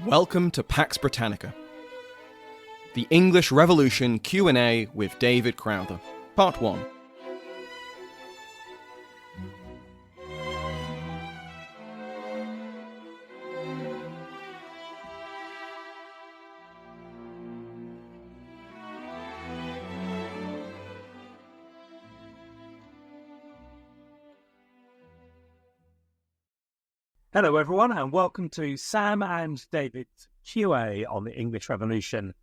Welcome to Pax Britannica, the English Revolution Q&A with David Crowther, Part 1. Hello everyone and welcome to Sam and David's QA on the English Revolution.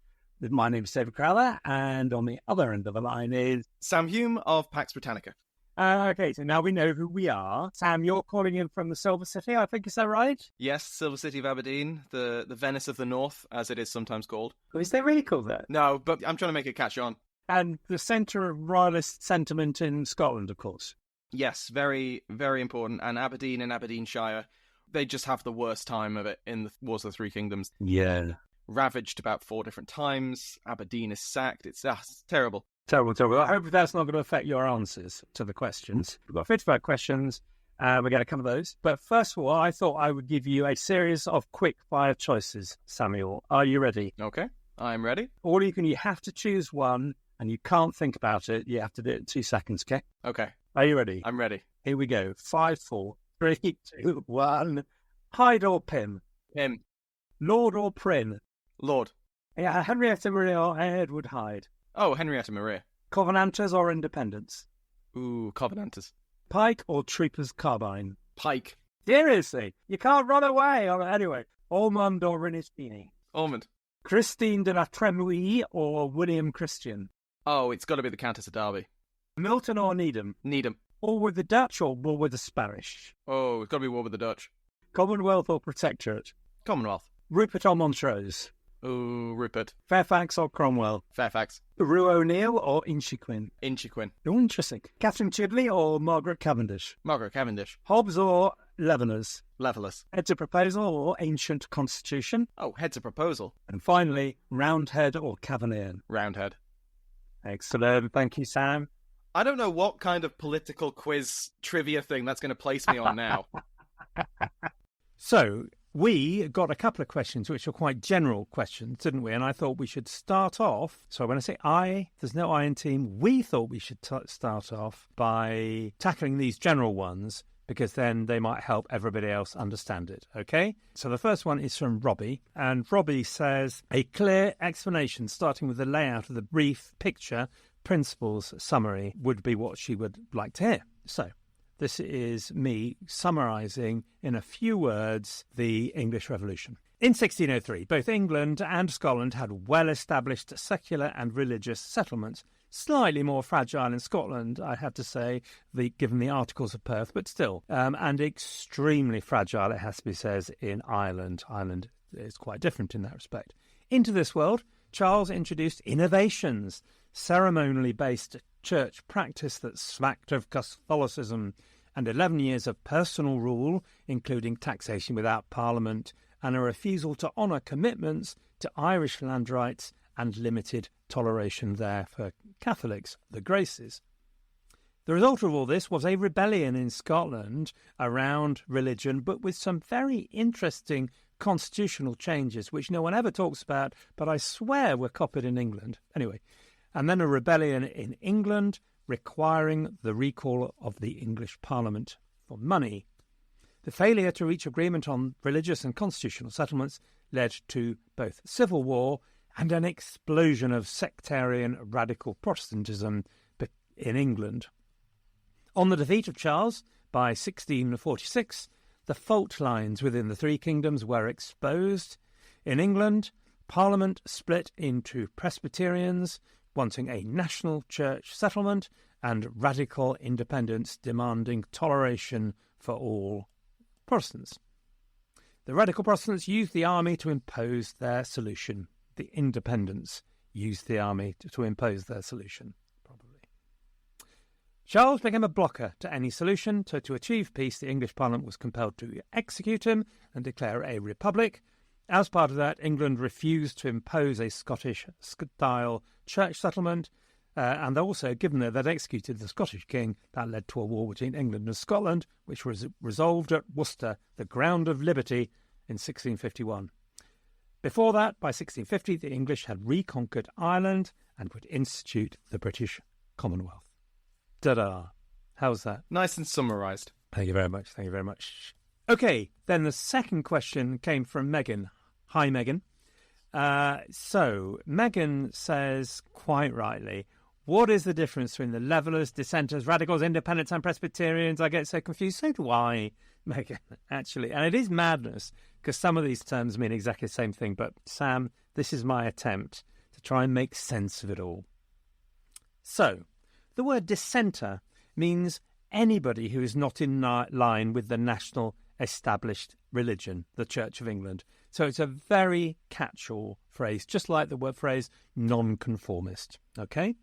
My name is David Crowther and on the other end of the line is... Sam Hume of Pax Britannica. Okay, so now we know who we are. Sam, you're calling in from the Silver City, I think, is that right? Yes, Silver City of Aberdeen, the Venice of the North, as it is sometimes called. Oh, is that really called that? No, but I'm trying to make it catch on. And the centre of royalist sentiment in Scotland, of course. Yes, very, very important. And Aberdeen and Aberdeenshire, they just have the worst time of it in the Wars of the Three Kingdoms. Yeah. Ravaged about 4 different times. Aberdeen is sacked. It's terrible. Terrible. I hope that's not going to affect your answers to the questions. We've got 55 questions. We're going to cover those. But first of all, I thought I would give you a series of quick fire choices, Samuel. Are you ready? Okay, I'm ready. You have to choose one and you can't think about it. You have to do it in 2 seconds, okay? Okay. Are you ready? I'm ready. Here we go. 5, 4, 3, 2, 1. Hyde or Pym? Pym. Lord or Prynne? Lord. Yeah, Henrietta Maria or Edward Hyde? Oh, Henrietta Maria. Covenanters or Independents? Ooh, Covenanters. Pike or Trooper's Carbine? Pike. Seriously, you can't run away. Anyway, Ormond or Rinistini? Ormond. Christine de la Tremouille or William Christian? Oh, it's got to be the Countess of Derby. Milton or Needham? Needham. War with the Dutch or war with the Spanish? Oh, it's got to be war with the Dutch. Commonwealth or Protectorate? Commonwealth. Rupert or Montrose? Ooh, Rupert. Fairfax or Cromwell? Fairfax. Rue O'Neill or Inchiquin? Inchiquin. Oh, interesting. Catherine Chidley or Margaret Cavendish? Margaret Cavendish. Hobbes or Leaveners? Levelers. Heads of Proposal or Ancient Constitution? Oh, Heads of Proposal. And finally, Roundhead or Cavalier? Roundhead. Excellent. Thank you, Sam. I don't know what kind of political quiz trivia thing that's going to place me on now. So, we got a couple of questions which are quite general questions, didn't we? And I thought we should start off. So when I say I, there's no I in team. We thought we should start off by tackling these general ones because then they might help everybody else understand it, okay? So the first one is from Robbie. And Robbie says, a clear explanation starting with the layout of the brief picture, principles, summary would be what she would like to hear. So this is me summarising in a few words the English Revolution. In 1603, both England and Scotland had well-established secular and religious settlements, slightly more fragile in Scotland, I have to say, given the Articles of Perth, but still, and extremely fragile, it has to be said, in Ireland. Ireland is quite different in that respect. Into this world, Charles introduced innovations, ceremonially based church practice that smacked of Catholicism, and 11 years of personal rule, including taxation without Parliament, and a refusal to honour commitments to Irish land rights and limited toleration there for Catholics, the Graces. The result of all this was a rebellion in Scotland around religion, but with some very interesting constitutional changes, which no one ever talks about, but I swear were copied in England. Anyway, and then a rebellion in England requiring the recall of the English Parliament for money. The failure to reach agreement on religious and constitutional settlements led to both civil war and an explosion of sectarian radical Protestantism in England. On the defeat of Charles by 1646, the fault lines within the three kingdoms were exposed. In England, Parliament split into Presbyterians wanting a national church settlement and radical independents demanding toleration for all Protestants. The radical Protestants used the army to impose their solution. The independents used the army to impose their solution, probably. Charles became a blocker to any solution, so to achieve peace, the English Parliament was compelled to execute him and declare a republic. As part of that, England refused to impose a Scottish-style church settlement, and also, given that they'd executed the Scottish king, that led to a war between England and Scotland, which was resolved at Worcester, the ground of liberty, in 1651. Before that, by 1650, the English had reconquered Ireland and would institute the British Commonwealth. Ta-da! How's that? Nice and summarised. Thank you very much. Thank you very much. Okay, then the second question came from Megan. Hi, Megan. So Megan says, quite rightly, what is the difference between the Levellers, Dissenters, Radicals, Independents and Presbyterians? I get so confused. So do I, Megan, actually. And it is madness because some of these terms mean exactly the same thing. But Sam, this is my attempt to try and make sense of it all. So the word dissenter means anybody who is not in line with the national established religion, the Church of England. So it's a very catch-all phrase, just like the word phrase nonconformist. Okay?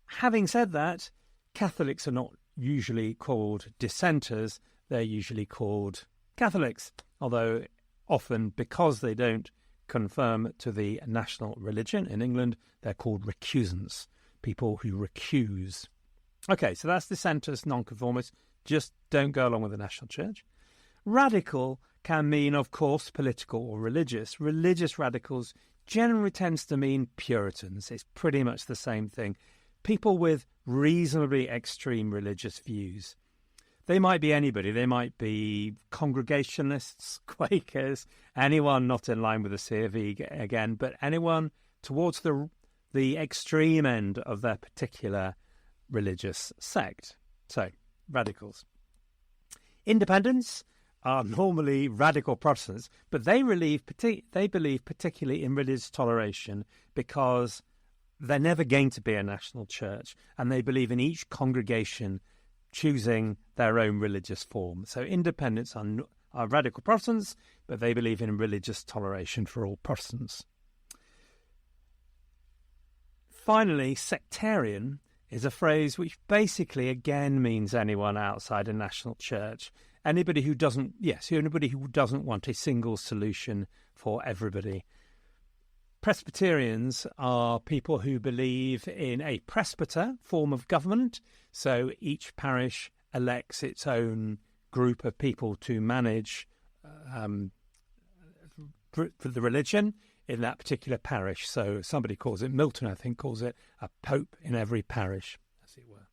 Having said that, Catholics are not usually called dissenters, they're usually called Catholics, although often because they don't conform to the national religion in England, they're called recusants, people who recuse. Okay, so that's dissenters, nonconformists, just don't go along with the national church. Radical can mean, of course, political or religious. Religious radicals generally tends to mean Puritans. It's pretty much the same thing. People with reasonably extreme religious views. They might be anybody. They might be Congregationalists, Quakers, anyone not in line with the C of E again, but anyone towards the extreme end of their particular religious sect. So, radicals. Independents are normally radical Protestants, but they believe particularly in religious toleration because they're never going to be a national church, and they believe in each congregation choosing their own religious form. So independents are radical Protestants, but they believe in religious toleration for all Protestants. Finally, sectarian is a phrase which basically again means anyone outside a national church. Anybody who doesn't want a single solution for everybody. Presbyterians are people who believe in a presbyter form of government, so each parish elects its own group of people to manage for the religion in that particular parish. So somebody calls it, Milton I think calls it, a pope in every parish, as it were.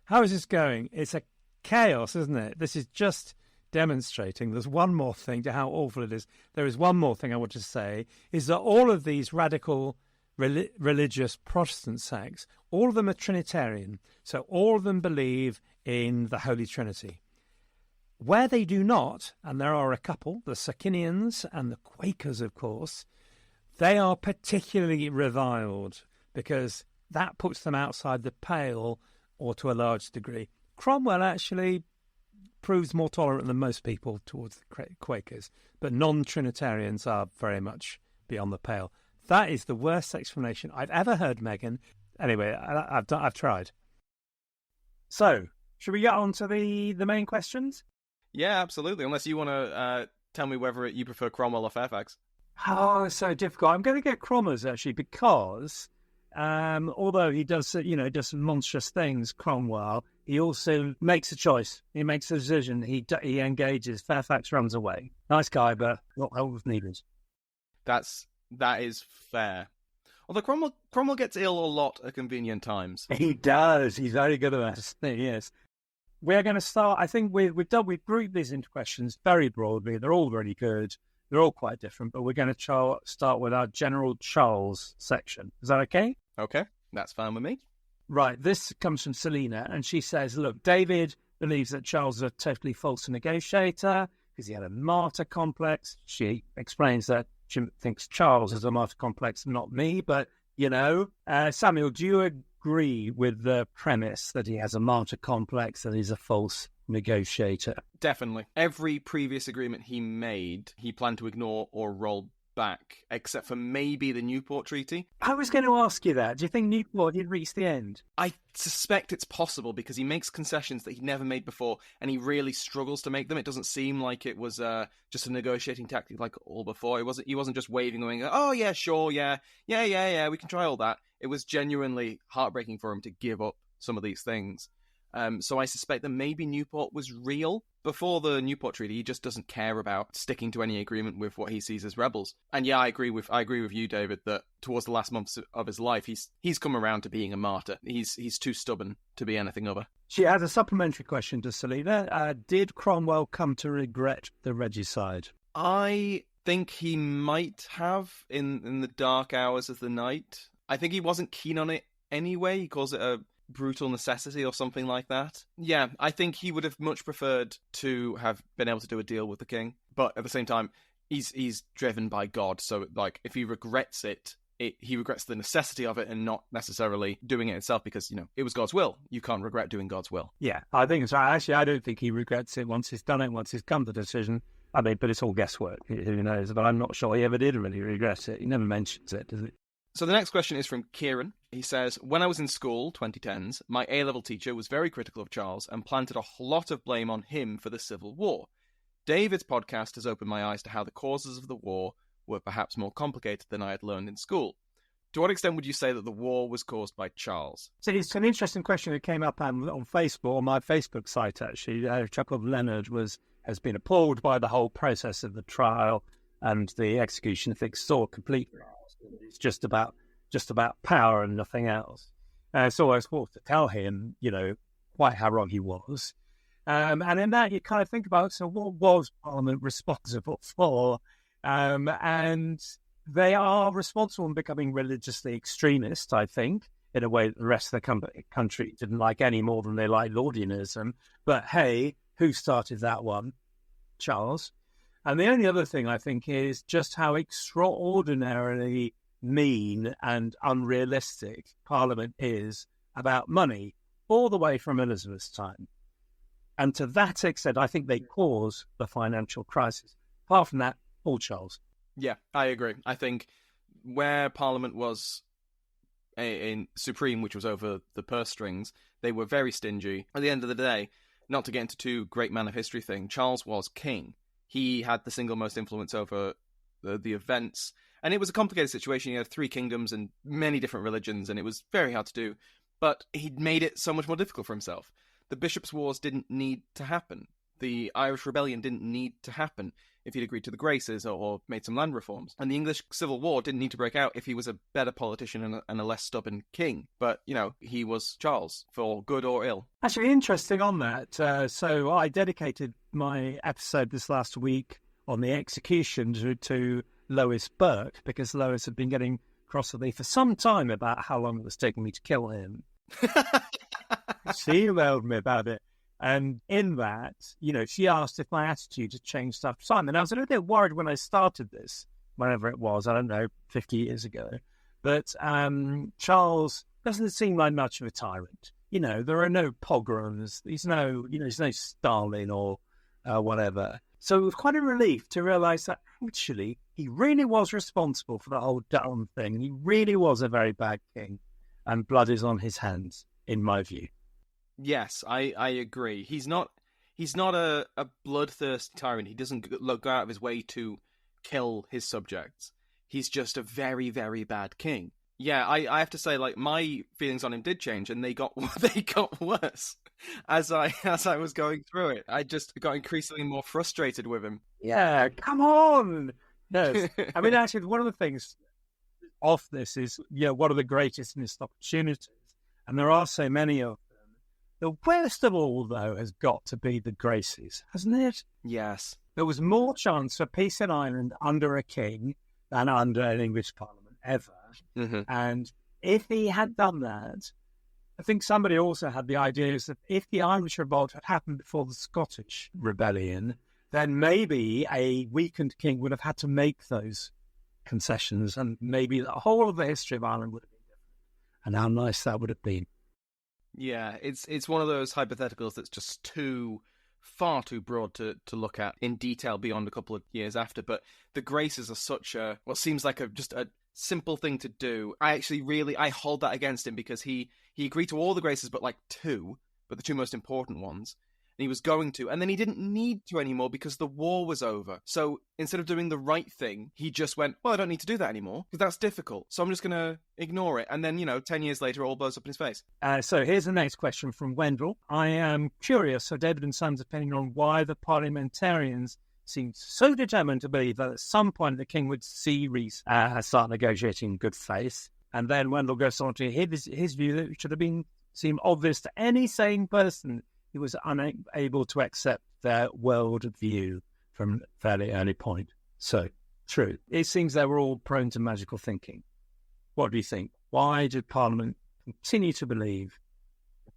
How is this going? It's a chaos, isn't it? This is just demonstrating there's one more thing to how awful it is. There is one more thing I want to say, is that all of these radical religious Protestant sects, all of them are Trinitarian. So all of them believe in the Holy Trinity. Where they do not, and there are a couple, the Socinians and the Quakers, of course, they are particularly reviled because that puts them outside the pale, or to a large degree. Cromwell actually proves more tolerant than most people towards the Quakers, but non-Trinitarians are very much beyond the pale. That is the worst explanation I've ever heard, Megan. Anyway, I've tried. So, should we get on to the main questions? Yeah, absolutely. Unless you want to tell me whether you prefer Cromwell or Fairfax. Oh, it's so difficult. I'm going to get Cromwell's actually because although he does some monstrous things, Cromwell, he also makes a choice. He makes a decision. He engages. Fairfax runs away. Nice guy, but not help with needles. That is fair. Although Cromwell gets ill a lot at convenient times. He does. He's very good at that. Yes. We're going to start. I think we've grouped these into questions very broadly. They're all really good. They're all quite different, but we're going to start with our General Charles section. Is that okay? Okay, that's fine with me. Right, this comes from Selina, and she says, look, David believes that Charles is a totally false negotiator because he had a martyr complex. She explains that she thinks Charles has a martyr complex, not me, but, Samuel, do you agree with the premise that he has a martyr complex, that he's a false negotiator? Definitely. Every previous agreement he made, he planned to ignore or roll back, except for maybe the Newport Treaty. I was going to ask you that. Do you think Newport did reach the end? I suspect it's possible because he makes concessions that he'd never made before, and he really struggles to make them. It doesn't seem like it was just a negotiating tactic like all before. He wasn't just waving, going, "Oh yeah, sure, yeah, we can try all that." It was genuinely heartbreaking for him to give up some of these things. So I suspect that maybe Newport was real. before the Newport Treaty, he just doesn't care about sticking to any agreement with what he sees as rebels. And yeah, I agree with you, David, that towards the last months of his life, he's come around to being a martyr. He's too stubborn to be anything other. She has a supplementary question to Selina. Did Cromwell come to regret the regicide? I think he might have in the dark hours of the night. I think he wasn't keen on it anyway. He calls it a brutal necessity or something like that. Yeah, I think he would have much preferred to have been able to do a deal with the king. But at the same time, he's driven by God. So, like, if he regrets it, he regrets the necessity of it and not necessarily doing it itself because, it was God's will. You can't regret doing God's will. Yeah, I think it's right. Actually, I don't think he regrets it once he's done it, once he's come to the decision. I mean, but it's all guesswork. Who knows? But I'm not sure he ever did really regret it. He never mentions it, does he? So the next question is from Kieran. He says, when I was in school, 2010s, my A-level teacher was very critical of Charles and planted a lot of blame on him for the Civil War. David's podcast has opened my eyes to how the causes of the war were perhaps more complicated than I had learned in school. To what extent would you say that the war was caused by Charles? So it's an interesting question that came up on Facebook, on my Facebook site, actually. A chap called Leonard has been appalled by the whole process of the trial and the execution. I think saw completely. It's just about power and nothing else. So I was forced to tell him, quite how wrong he was. And in that, you kind of think about, so what was Parliament responsible for? And they are responsible in becoming religiously extremist, I think, in a way that the rest of the country didn't like any more than they liked Laudianism. But hey, who started that one? Charles. And the only other thing I think is just how extraordinarily mean and unrealistic Parliament is about money all the way from Elizabeth's time. And to that extent, I think they caused the financial crisis. Apart from that, all Charles. Yeah, I agree. I think where Parliament was in supreme, which was over the purse strings, they were very stingy. At the end of the day, not to get into too great man of history thing, Charles was king. He had the single most influence over the events. And it was a complicated situation. He had 3 kingdoms and many different religions, and it was very hard to do. But he'd made it so much more difficult for himself. The Bishops' Wars didn't need to happen. The Irish Rebellion didn't need to happen if he'd agreed to the Graces or made some land reforms. And the English Civil War didn't need to break out if he was a better politician and a less stubborn king. But, he was Charles, for good or ill. Actually, interesting on that. So I dedicated my episode this last week on the execution to Lois Burke, because Lois had been getting cross with me for some time about how long it was taking me to kill him. She emailed me about it. And in that, she asked if my attitude had changed after time. And I was a little bit worried when I started this, whenever it was, I don't know, 50 years ago. But Charles doesn't seem like much of a tyrant. There are no pogroms. He's no Stalin or whatever. So it was quite a relief to realise that actually he really was responsible for the whole Durham thing. He really was a very bad king. And blood is on his hands, in my view. Yes, I agree. He's not a bloodthirsty tyrant. He doesn't go out of his way to kill his subjects. He's just a very, very bad king. Yeah, I have to say, like, my feelings on him did change, and they got worse as I was going through it. I just got increasingly more frustrated with him. Yeah, come on. Yes, I mean, actually, one of the things of this is, one of the greatest missed opportunities, and there are so many of them. The worst of all, though, has got to be the Graces, hasn't it? Yes. There was more chance for peace in Ireland under a king than under an English Parliament ever. Mm-hmm. And if he had done that, I think somebody also had the idea that if the Irish revolt had happened before the Scottish rebellion, then maybe a weakened king would have had to make those concessions, and maybe the whole of the history of Ireland would have been different. And how nice that would have been. Yeah, it's one of those hypotheticals that's just far too broad to look at in detail beyond a couple of years after. But the Graces are such what seems like just a simple thing to do. I hold that against him, because he agreed to all the Graces but like 2, but the 2 most important ones. and he was going to, and then he didn't need to anymore because the war was over. So instead of doing the right thing, he just went, well, I don't need to do that anymore because that's difficult. So I'm just going to ignore it. And then, 10 years later, it all blows up in his face. So here's the next question from Wendell. I am curious, so David and Son's opinion on why the parliamentarians seemed so determined to believe that at some point the king would see Rees start negotiating in good faith. And then Wendell goes on to his view that it should have seemed obvious to any sane person who was unable to accept their world view from a fairly early point. So, true. It seems they were all prone to magical thinking. What do you think? Why did Parliament continue to believe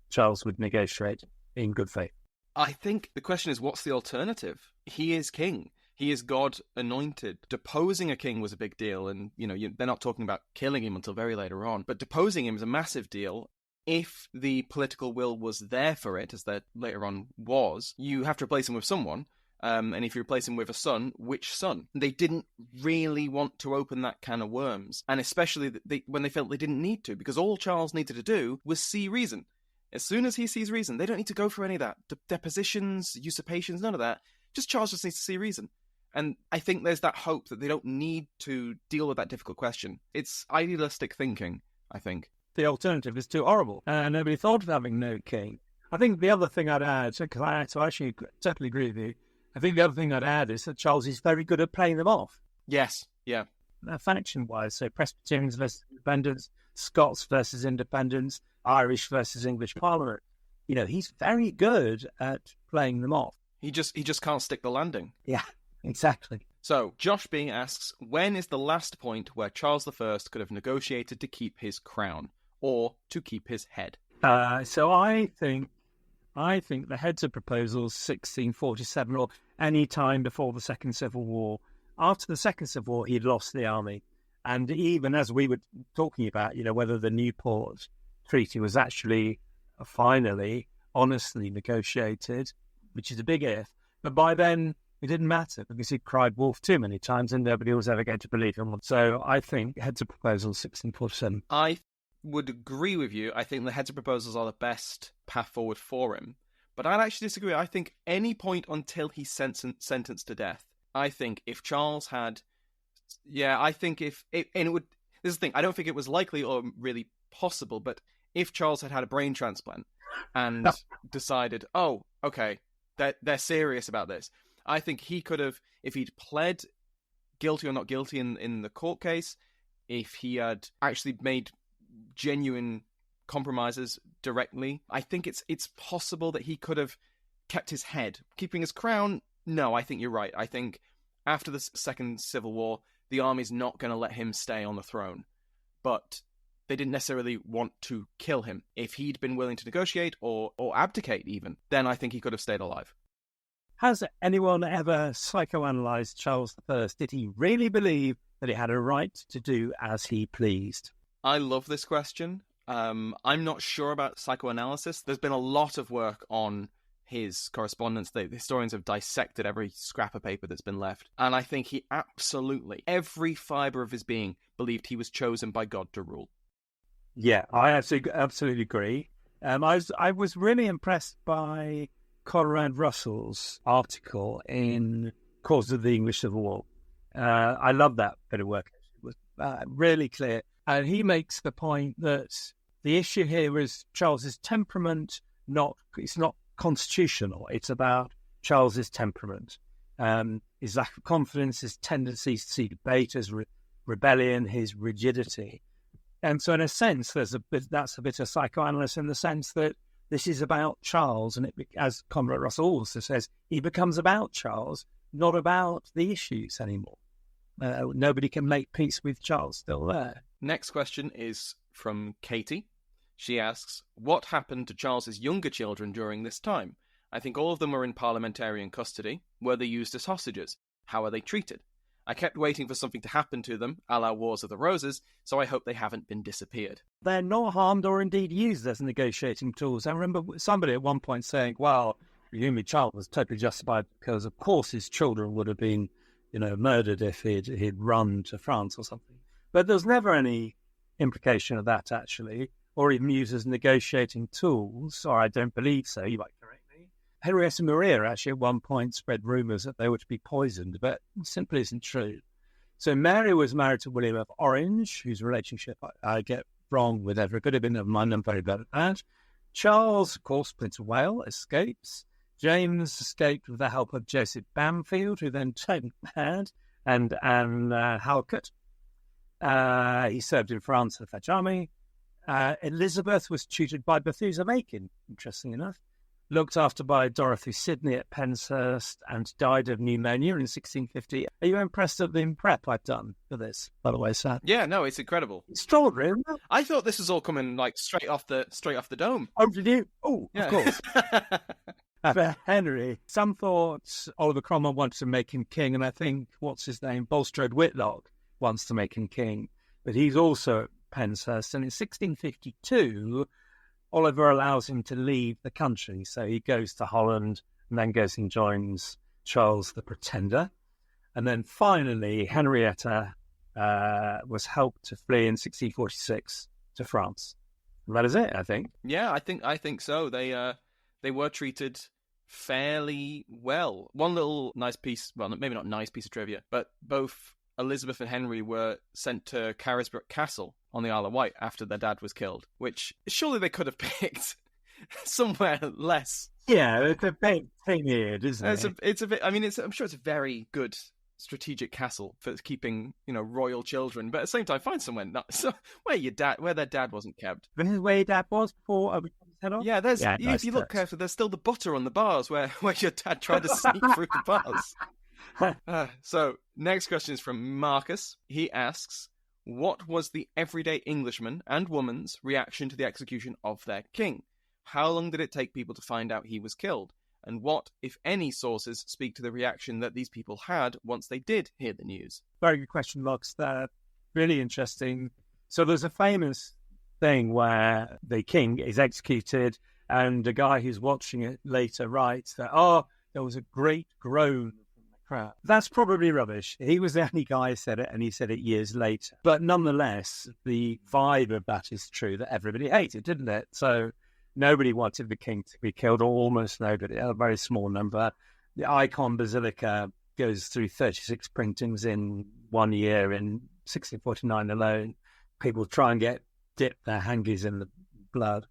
Charles would negotiate in good faith? I think the question is, what's the alternative? He is king. He is God anointed. Deposing a king was a big deal, and they're not talking about killing him until very later on. But deposing him is a massive deal. If the political will was there for it, as there later on was, you have to replace him with someone. And if you replace him with a son, which son? They didn't really want to open that can of worms, and especially when they felt they didn't need to, because all Charles needed to do was see reason. As soon as he sees reason, they don't need to go for any of that. Depositions, usurpations, none of that. Charles just needs to see reason. And I think there's that hope that they don't need to deal with that difficult question. It's idealistic thinking, I think. The alternative is too horrible. Nobody thought of having no king. I think the other thing I'd add, because I actually totally agree with you, I think the other thing I'd add is that Charles is very good at playing them off. Yes, yeah. Faction-wise, so Presbyterians versus Independents, Scots versus Independents, Irish versus English Parliament. He's very good at playing them off. He just can't stick the landing. Yeah, exactly. So, Josh B asks, when is the last point where Charles I could have negotiated to keep his crown, or to keep his head? So I think the heads of proposals 1647 or any time before the Second Civil War. After the Second Civil War, he'd lost the army. And even as we were talking about, whether the Newport Treaty was actually finally, honestly negotiated, which is a big if. But by then, it didn't matter because he'd cried wolf too many times and nobody was ever going to believe him. So I think heads of proposals 1647. I would agree with you. I think the heads of proposals are the best path forward for him. But I'd actually disagree. I think any point until he's sentenced to death. I think if Charles had... Yeah, I think if... and it would... This is the thing. I don't think it was likely or really possible, but if Charles had a brain transplant and decided, oh, okay, they're serious about this, I think he could have, if he'd pled guilty or not guilty in the court case, if he had actually made genuine compromises directly, I think it's possible that he could have kept his head. Keeping his crown, no, I think you're right. I think after the Second Civil War, the army's not going to let him stay on the throne. But they didn't necessarily want to kill him. If he'd been willing to negotiate or abdicate even, then I think he could have stayed alive. Has anyone ever psychoanalyzed Charles I? Did he really believe that he had a right to do as he pleased? I love this question. I'm not sure about psychoanalysis. There's been a lot of work on his correspondence. The historians have dissected every scrap of paper that's been left. And I think he absolutely, every fibre of his being, believed he was chosen by God to rule. Yeah, I absolutely agree. I was really impressed by Conrad Russell's article in Cause of the English Civil War. I love that bit of work. It was really clear. And he makes the point that the issue here is Charles's temperament. It's not constitutional. It's about Charles's temperament, his lack of confidence, his tendencies to see debate as rebellion, his rigidity. And so, in a sense, that's a bit of psychoanalysis in the sense that this is about Charles, and as Conrad Russell also says, he becomes about Charles, not about the issues anymore. Nobody can make peace with Charles still there. Next question is from Katie. She asks, what happened to Charles's younger children during this time? I think all of them were in parliamentarian custody. Were they used as hostages? How are they treated? I kept waiting for something to happen to them, a la Wars of the Roses, so I hope they haven't been disappeared. They're not harmed or indeed used as negotiating tools. I remember somebody at one point saying, well, presumably Charles was totally justified because, of course, his children would have been, murdered if he'd run to France or something. But there's never any implication of that, actually, or even used as negotiating tools, or I don't believe so, you might correct me. Henrietta Maria actually at one point spread rumours that they were to be poisoned, but it simply isn't true. So Mary was married to William of Orange, whose relationship I get wrong with every good. Have been of mine, I'm very bad at that. Charles, of course, Prince of Wales, escapes. James escaped with the help of Joseph Bamfield, who then turned mad, and Anne Halkett. He served in France in the French army. Elizabeth was tutored by Bethusa Macon, interesting enough. Looked after by Dorothy Sidney at Penshurst and died of pneumonia in 1650. Are you impressed at the prep I've done for this, by the way, Sam? Yeah, no, it's incredible. Extraordinary, isn't it? I thought this was all coming like straight off the dome. Oh, did you? Oh, Yeah. of course. For Henry, some thought Oliver Cromwell wanted to make him king, and I think, what's his name, Bulstrode Whitlock wants to make him king. But he's also at Penshurst, and in 1652... Oliver allows him to leave the country, so he goes to Holland and then goes and joins Charles the Pretender. And then finally, Henrietta was helped to flee in 1646 to France. And that is it, I think. Yeah, I think so. They were treated fairly well. One little nice piece, well, maybe not nice piece of trivia, but both Elizabeth and Henry were sent to Carisbrooke Castle on the Isle of Wight after their dad was killed, which surely they could have picked somewhere less. Yeah, it's a bit weird, isn't it? It's a bit. I mean, I'm sure it's a very good strategic castle for keeping, royal children, but at the same time, find somewhere where their dad wasn't kept. This is where your dad was before we head off? Yeah, if you look carefully, there's still the butter on the bars where your dad tried to sneak through the bars. So, next question is from Marcus. He asks, what was the everyday Englishman and woman's reaction to the execution of their king? How long did it take people to find out he was killed? And what, if any, sources speak to the reaction that these people had once they did hear the news? Very good question, Lux. Really interesting. So there's a famous thing where the king is executed and a guy who's watching it later writes that, there was a great groan from the crowd. That's probably rubbish. He was the only guy who said it, and he said it years later. But nonetheless, the vibe of that is true, that everybody hated, didn't it? So nobody wanted the king to be killed, or almost nobody, a very small number. The Icon Basilica goes through 36 printings in 1 year in 1649 alone. People try and dip their hangies in the blood.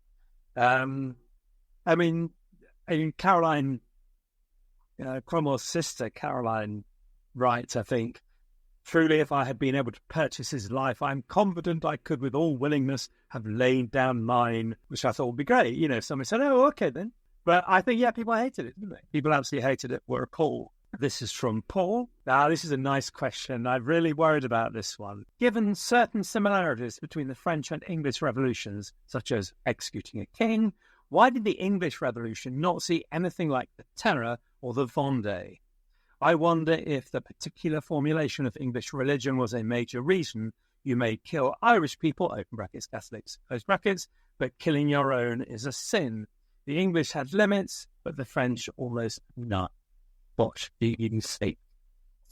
Caroline, Cromwell's sister, Caroline, writes, I think, truly, if I had been able to purchase his life, I'm confident I could with all willingness have laid down mine, which I thought would be great. If somebody said, okay then. But I think, people hated it, didn't they? People absolutely hated it, were appalled. This is from Paul. Now, this is a nice question. I'm really worried about this one. Given certain similarities between the French and English revolutions, such as executing a king, why did the English Revolution not see anything like the Terror or the Vendée? I wonder if the particular formulation of English religion was a major reason you may kill Irish people, open brackets, Catholics, close brackets, but killing your own is a sin. The English had limits, but the French almost none. Watch the Eden State.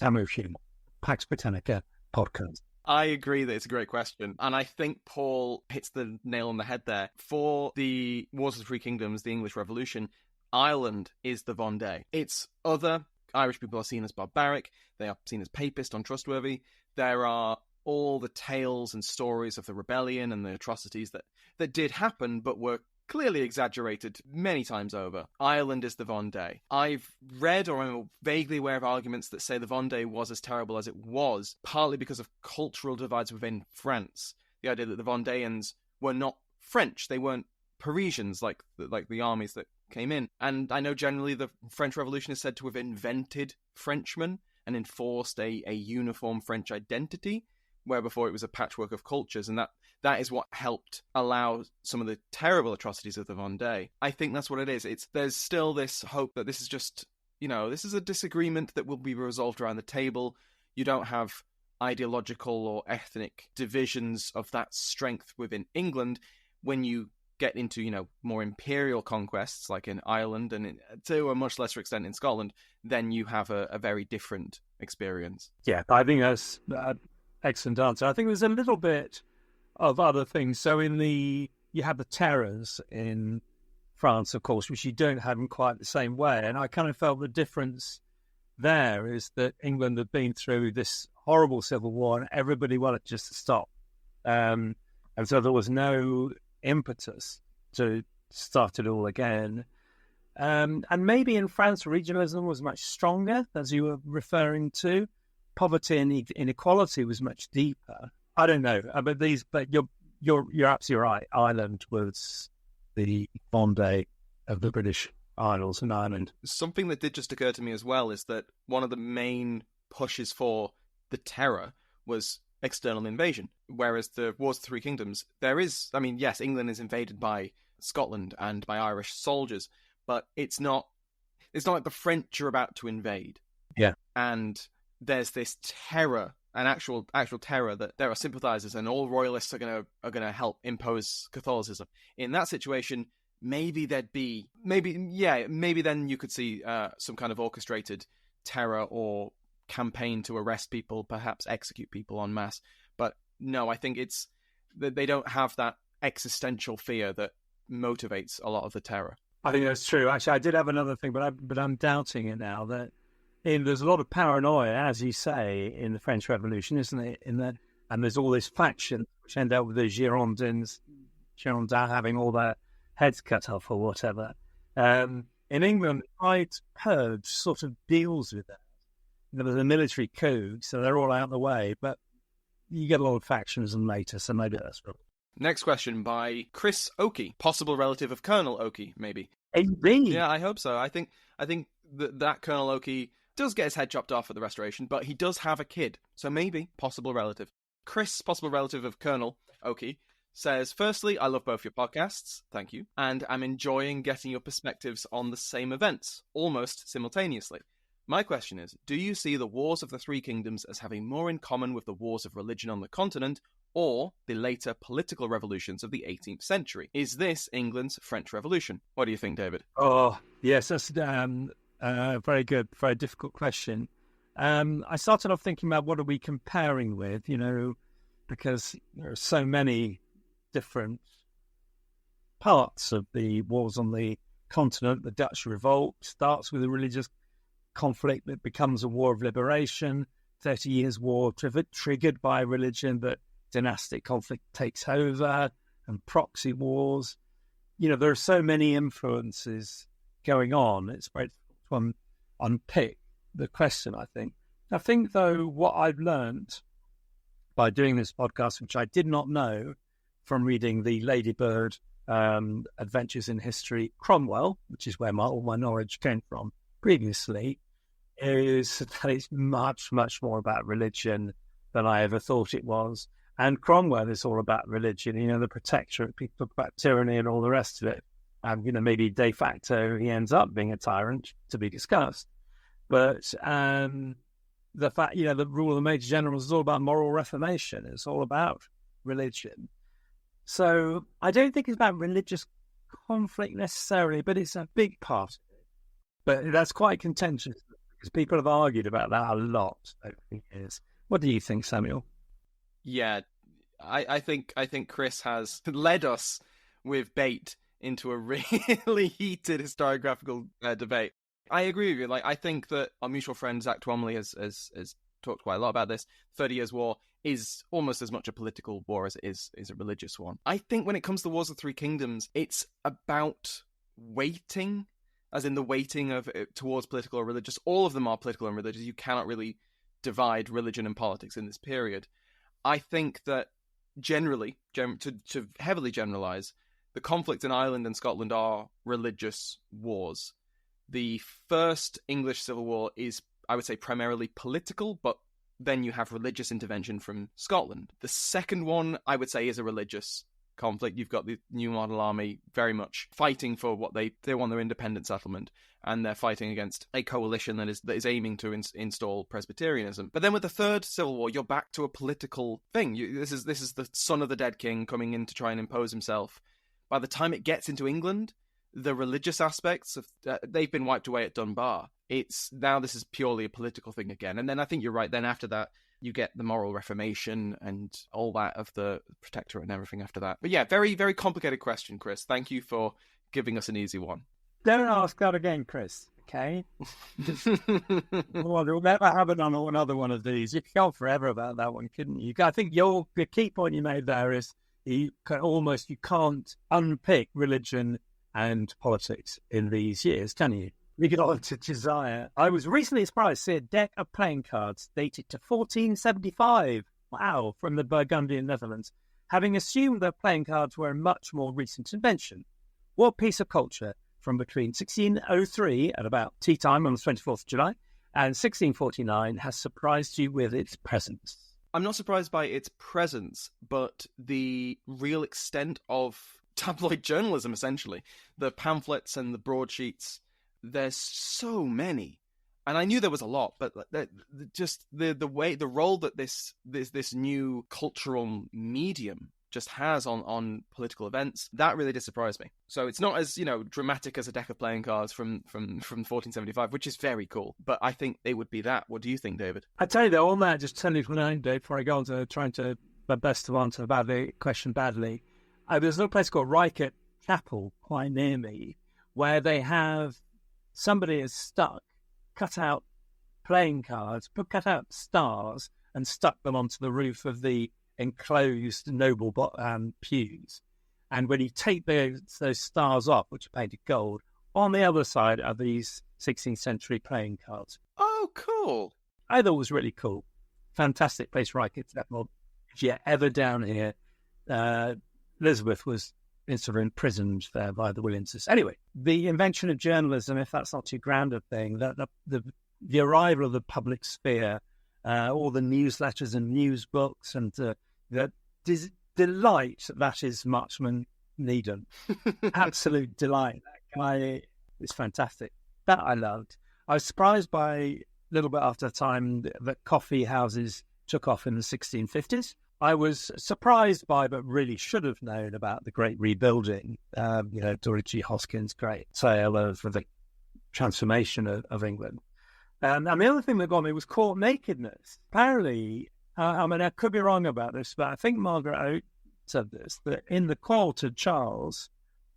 Samuel Hume, Pax Britannica podcast. I agree that it's a great question. And I think Paul hits the nail on the head there. For the Wars of the Three Kingdoms, the English Revolution, Ireland is the Vendée. It's other. Irish people are seen as barbaric. They are seen as papist, untrustworthy. There are all the tales and stories of the rebellion and the atrocities that did happen, but were clearly exaggerated many times over. Ireland is the Vendée. I've read or I'm vaguely aware of arguments that say the Vendée was as terrible as it was, partly because of cultural divides within France. The idea that the Vendéans were not French, they weren't Parisians like the armies that came in. And I know generally the French Revolution is said to have invented Frenchmen and enforced a uniform French identity, where before it was a patchwork of cultures, and that is what helped allow some of the terrible atrocities of the Vendée. I think that's what it is. There's still this hope that this is just, this is a disagreement that will be resolved around the table. You don't have ideological or ethnic divisions of that strength within England. When you get into, more imperial conquests, like in Ireland and to a much lesser extent in Scotland, then you have a very different experience. Yeah, I think that's excellent answer. I think there's a little bit of other things. So you have the terrors in France, of course, which you don't have in quite the same way. And I kind of felt the difference there is that England had been through this horrible civil war and everybody wanted just to stop. And so there was no impetus to start it all again. And maybe in France, regionalism was much stronger, as you were referring to. Poverty and inequality was much deeper. I don't know, but you're absolutely right. Ireland was the Vendée of the British Isles and Ireland. Something that did just occur to me as well is that one of the main pushes for the terror was external invasion, whereas the Wars of the Three Kingdoms, yes, England is invaded by Scotland and by Irish soldiers, but it's not like the French are about to invade. Yeah. And there's this terror, an actual terror, that there are sympathizers and all royalists are gonna help impose Catholicism. In that situation, maybe then you could see some kind of orchestrated terror or campaign to arrest people, perhaps execute people en masse. But no, I think it's that they don't have that existential fear that motivates a lot of the terror. I think that's true. Actually, I did have another thing, but I'm doubting it now. That there's a lot of paranoia, as you say, in the French Revolution, isn't it? And there's all this faction which end up with the Girondins having all their heads cut off or whatever. In England, Hyde Purge sort of deals with that. There was a military coup, so they're all out of the way, but you get a lot of factionism later, so maybe that's right. Next question by Chris Oakey, possible relative of Colonel Oakey, maybe. Indeed. Yeah, I hope so. I think that Colonel Oakey does get his head chopped off at the Restoration, but he does have a kid, so maybe possible relative. Chris, possible relative of Colonel Oakey, says, firstly, I love both your podcasts, thank you, and I'm enjoying getting your perspectives on the same events, almost simultaneously. My question is, do you see the Wars of the Three Kingdoms as having more in common with the wars of religion on the continent, or the later political revolutions of the 18th century? Is this England's French Revolution? What do you think, David? Oh, yes, that's very good, very difficult question. I started off thinking about what are we comparing with, because there are so many different parts of the wars on the continent. The Dutch Revolt starts with a religious conflict that becomes a war of liberation, 30 Years' War triggered by religion, but dynastic conflict takes over, and proxy wars. There are so many influences going on. It's very difficult to unpick the question, I think. I think, though, what I've learned by doing this podcast, which I did not know from reading the Ladybird Adventures in History, Cromwell, which is where all my knowledge came from previously, is that it's much, much more about religion than I ever thought it was. And Cromwell is all about religion, the protectorate. People talk about tyranny and all the rest of it. Maybe de facto he ends up being a tyrant, to be discussed. But the fact, the rule of the major generals is all about moral reformation. It's all about religion. So I don't think it's about religious conflict necessarily, but it's a big part of it. But that's quite contentious because people have argued about that a lot over the years. What do you think, Samuel? Yeah, I think Chris has led us with bait into a really heated historiographical debate. I agree with you. I think that our mutual friend Zach Twomley has talked quite a lot about this. 30 Years' War is almost as much a political war as it is a religious one. I think when it comes to the Wars of the Three Kingdoms, it's about weighting, as in the weighting of towards political or religious. All of them are political and religious. You cannot really divide religion and politics in this period. I think that generally, to heavily generalise, the conflicts in Ireland and Scotland are religious wars. The first English Civil War is, I would say, primarily political, but then you have religious intervention from Scotland. The second one, I would say, is a religious conflict. You've got the New Model Army very much fighting for what they want, their independent settlement, and they're fighting against a coalition that is aiming to install Presbyterianism. But then with the third Civil War, you're back to a political thing. This is the son of the dead king coming in to try and impose himself. By the time it gets into England, the religious aspects of they've been wiped away at Dunbar. It's now this is purely a political thing again. And then I think you're right. Then after that, you get the moral reformation and all that of the protectorate and everything after that. But yeah, very, very complicated question, Chris. Thank you for giving us an easy one. Don't ask that again, Chris. Okay. Well, we'll never have another one of these. You could go on forever about that one, couldn't you? I think the key point you made there is you can't unpick religion and politics in these years, can you? We get on to Josiah. I was recently surprised to see a deck of playing cards dated to 1475. Wow, from the Burgundian Netherlands, having assumed that playing cards were a much more recent invention. What piece of culture from between 1603 at about tea time on the 24th of July and 1649 has surprised you with its presence? I'm not surprised by its presence, but the real extent of tabloid journalism, essentially. The pamphlets and the broadsheets, there's so many. And I knew there was a lot, but just the role that this new cultural medium just has on political events, that really did surprise me. So it's not as, dramatic as a deck of playing cards from 1475, which is very cool. But I think they would be that. What do you think, David? I tell you though, on that, just tell you what I do before I go on to trying to my best to answer the question badly. There's a little place called Reichert Chapel quite near me, where they have somebody is cut out playing cards, cut out stars, and stuck them onto the roof of the enclosed noble pews. And when you take those stars off, which are painted gold, on the other side are these 16th century playing cards. Oh, cool. I thought it was really cool. Fantastic place, Reichert Chapel. If you're ever down here, Elizabeth was sort of imprisoned there by the Williamses. Anyway, the invention of journalism, if that's not too grand a thing, the arrival of the public sphere, all the newsletters and news books, and the delight that is Marchman Needham. Absolute delight. That guy is fantastic. That I loved. I was surprised by, a little bit after the time, that coffee houses took off in the 1650s. I was surprised by, but really should have known about the Great Rebuilding. Dorothy Hoskins' great tale of the transformation of England. And the other thing that got me was court nakedness. Apparently, I could be wrong about this, but I think Margaret Oat said this, that in the court of Charles,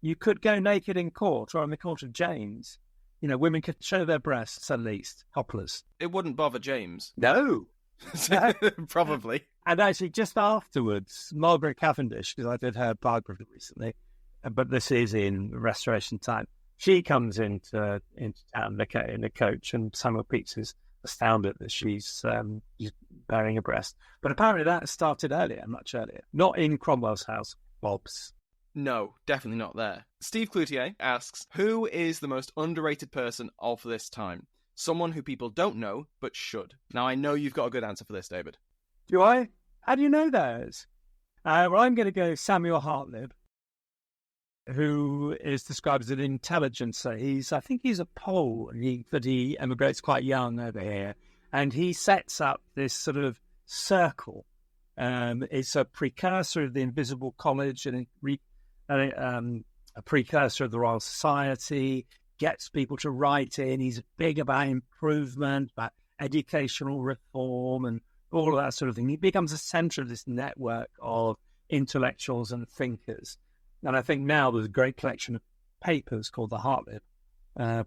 you could go naked in court, or in the court of James. Women could show their breasts at least, topless. It wouldn't bother James. No. Probably. And actually, just afterwards, Margaret Cavendish, because I did her biography recently, but this is in Restoration time, she comes into town in a coach, and Samuel Pepys is astounded that she's bearing a breast. But apparently that started earlier, much earlier. Not in Cromwell's house, Bob's. No, definitely not there. Steve Cloutier asks, who is the most underrated person of this time? Someone who people don't know, but should. Now, I know you've got a good answer for this, David. Do I? How do you know those? Well, I'm going to go Samuel Hartlib, who is described as an intelligencer. I think he's a Pole, but he emigrates quite young over here. And he sets up this sort of circle. It's a precursor of the Invisible College and a precursor of the Royal Society, gets people to write in. He's big about improvement, about educational reform and all of that sort of thing. He becomes a centre of this network of intellectuals and thinkers. And I think now there's a great collection of papers called the Hartlib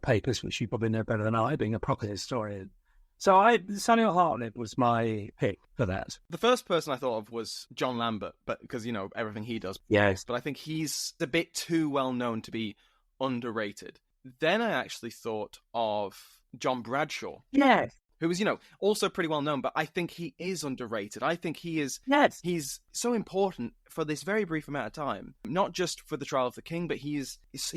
papers, which you probably know better than I, being a proper historian. So Samuel Hartlib was my pick for that. The first person I thought of was John Lambert, but because, everything he does. Yes. But I think he's a bit too well known to be underrated. Then I actually thought of John Bradshaw. Yes. Who was, also pretty well known, but I think he is underrated. I think he is. Yes. He's so important for this very brief amount of time, not just for the trial of the king, but he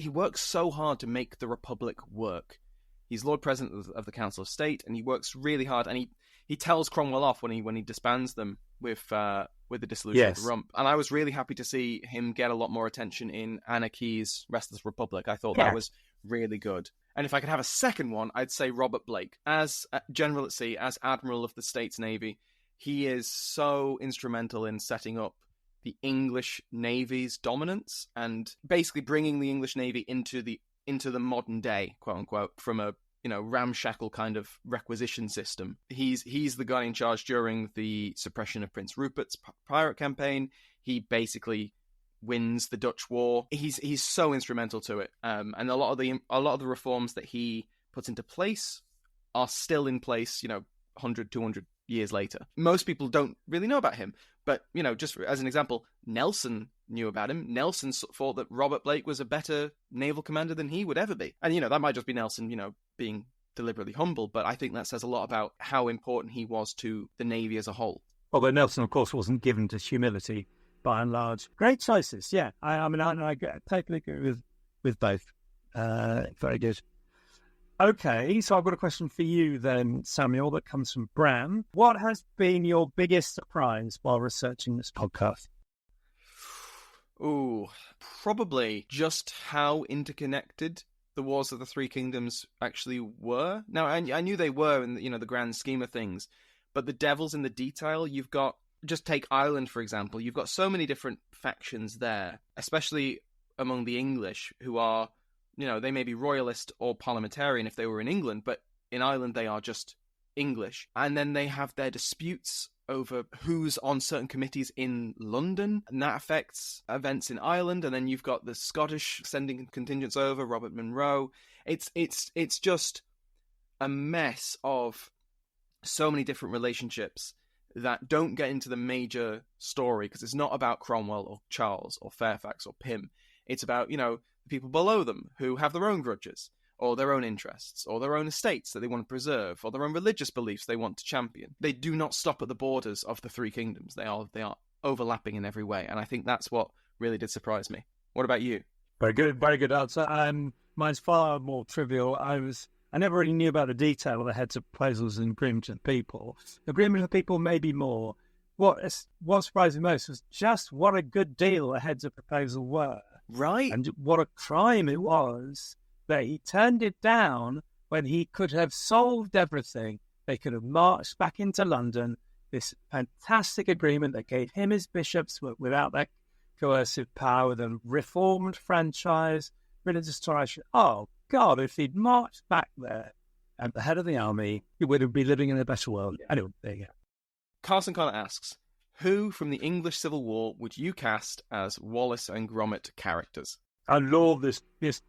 works so hard to make the Republic work. He's Lord President of the Council of State, and he works really hard. And he tells Cromwell off when he disbands them with the dissolution of the Rump. And I was really happy to see him get a lot more attention in Anna Key's Restless Republic. I thought that was really good. And if I could have a second one, I'd say Robert Blake. As General at Sea, as Admiral of the States Navy, he is so instrumental in setting up the English Navy's dominance and basically bringing the English Navy into the modern day, quote unquote, from a ramshackle kind of requisition system. He's the guy in charge during the suppression of Prince Rupert's pirate campaign. He basically wins the Dutch War. He's so instrumental to it, and a lot of the reforms that he puts into place are still in place, 100, 200 years later. Most people don't really know about him, but, just as an example, Nelson knew about him. Nelson thought that Robert Blake was a better naval commander than he would ever be. And, that might just be Nelson, being deliberately humble, but I think that says a lot about how important he was to the Navy as a whole. Although Nelson, of course, wasn't given to humility by and large. Great choices, yeah. I totally agree with both. Very good. Okay, so I've got a question for you then, Samuel, that comes from Bram. What has been your biggest surprise while researching this podcast? Ooh, probably just how interconnected the Wars of the Three Kingdoms actually were. Now, I knew they were in the grand scheme of things, but the devil's in the detail. You've got, just take Ireland, for example. You've got so many different factions there, especially among the English, who are, they may be royalist or parliamentarian if they were in England, but in Ireland they are just English. And then they have their disputes over who's on certain committees in London, and that affects events in Ireland. And then you've got the Scottish sending contingents over, Robert Monroe. It's just a mess of so many different relationships that don't get into the major story, because it's not about Cromwell or Charles or Fairfax or Pym. It's about, the people below them who have their own grudges or their own interests or their own estates that they want to preserve or their own religious beliefs they want to champion. They do not stop at the borders of the Three Kingdoms. They are overlapping in every way. And I think that's what really did surprise me. What about you? Very good answer. Mine's far more trivial. I never really knew about the detail of the heads of proposals and agreement of the people. Agreement of the people, maybe more. What surprised me most was just what a good deal the heads of proposal were. Right. And what a crime it was that he turned it down when he could have solved everything. They could have marched back into London, this fantastic agreement that gave him his bishops without that coercive power, with a reformed franchise, religious toleration. Oh, God, if he'd marched back there at the head of the army, he would have been living in a better world. Anyway, there you go. Carson Connor asks, who from the English Civil War would you cast as Wallace and Gromit characters? I love this. This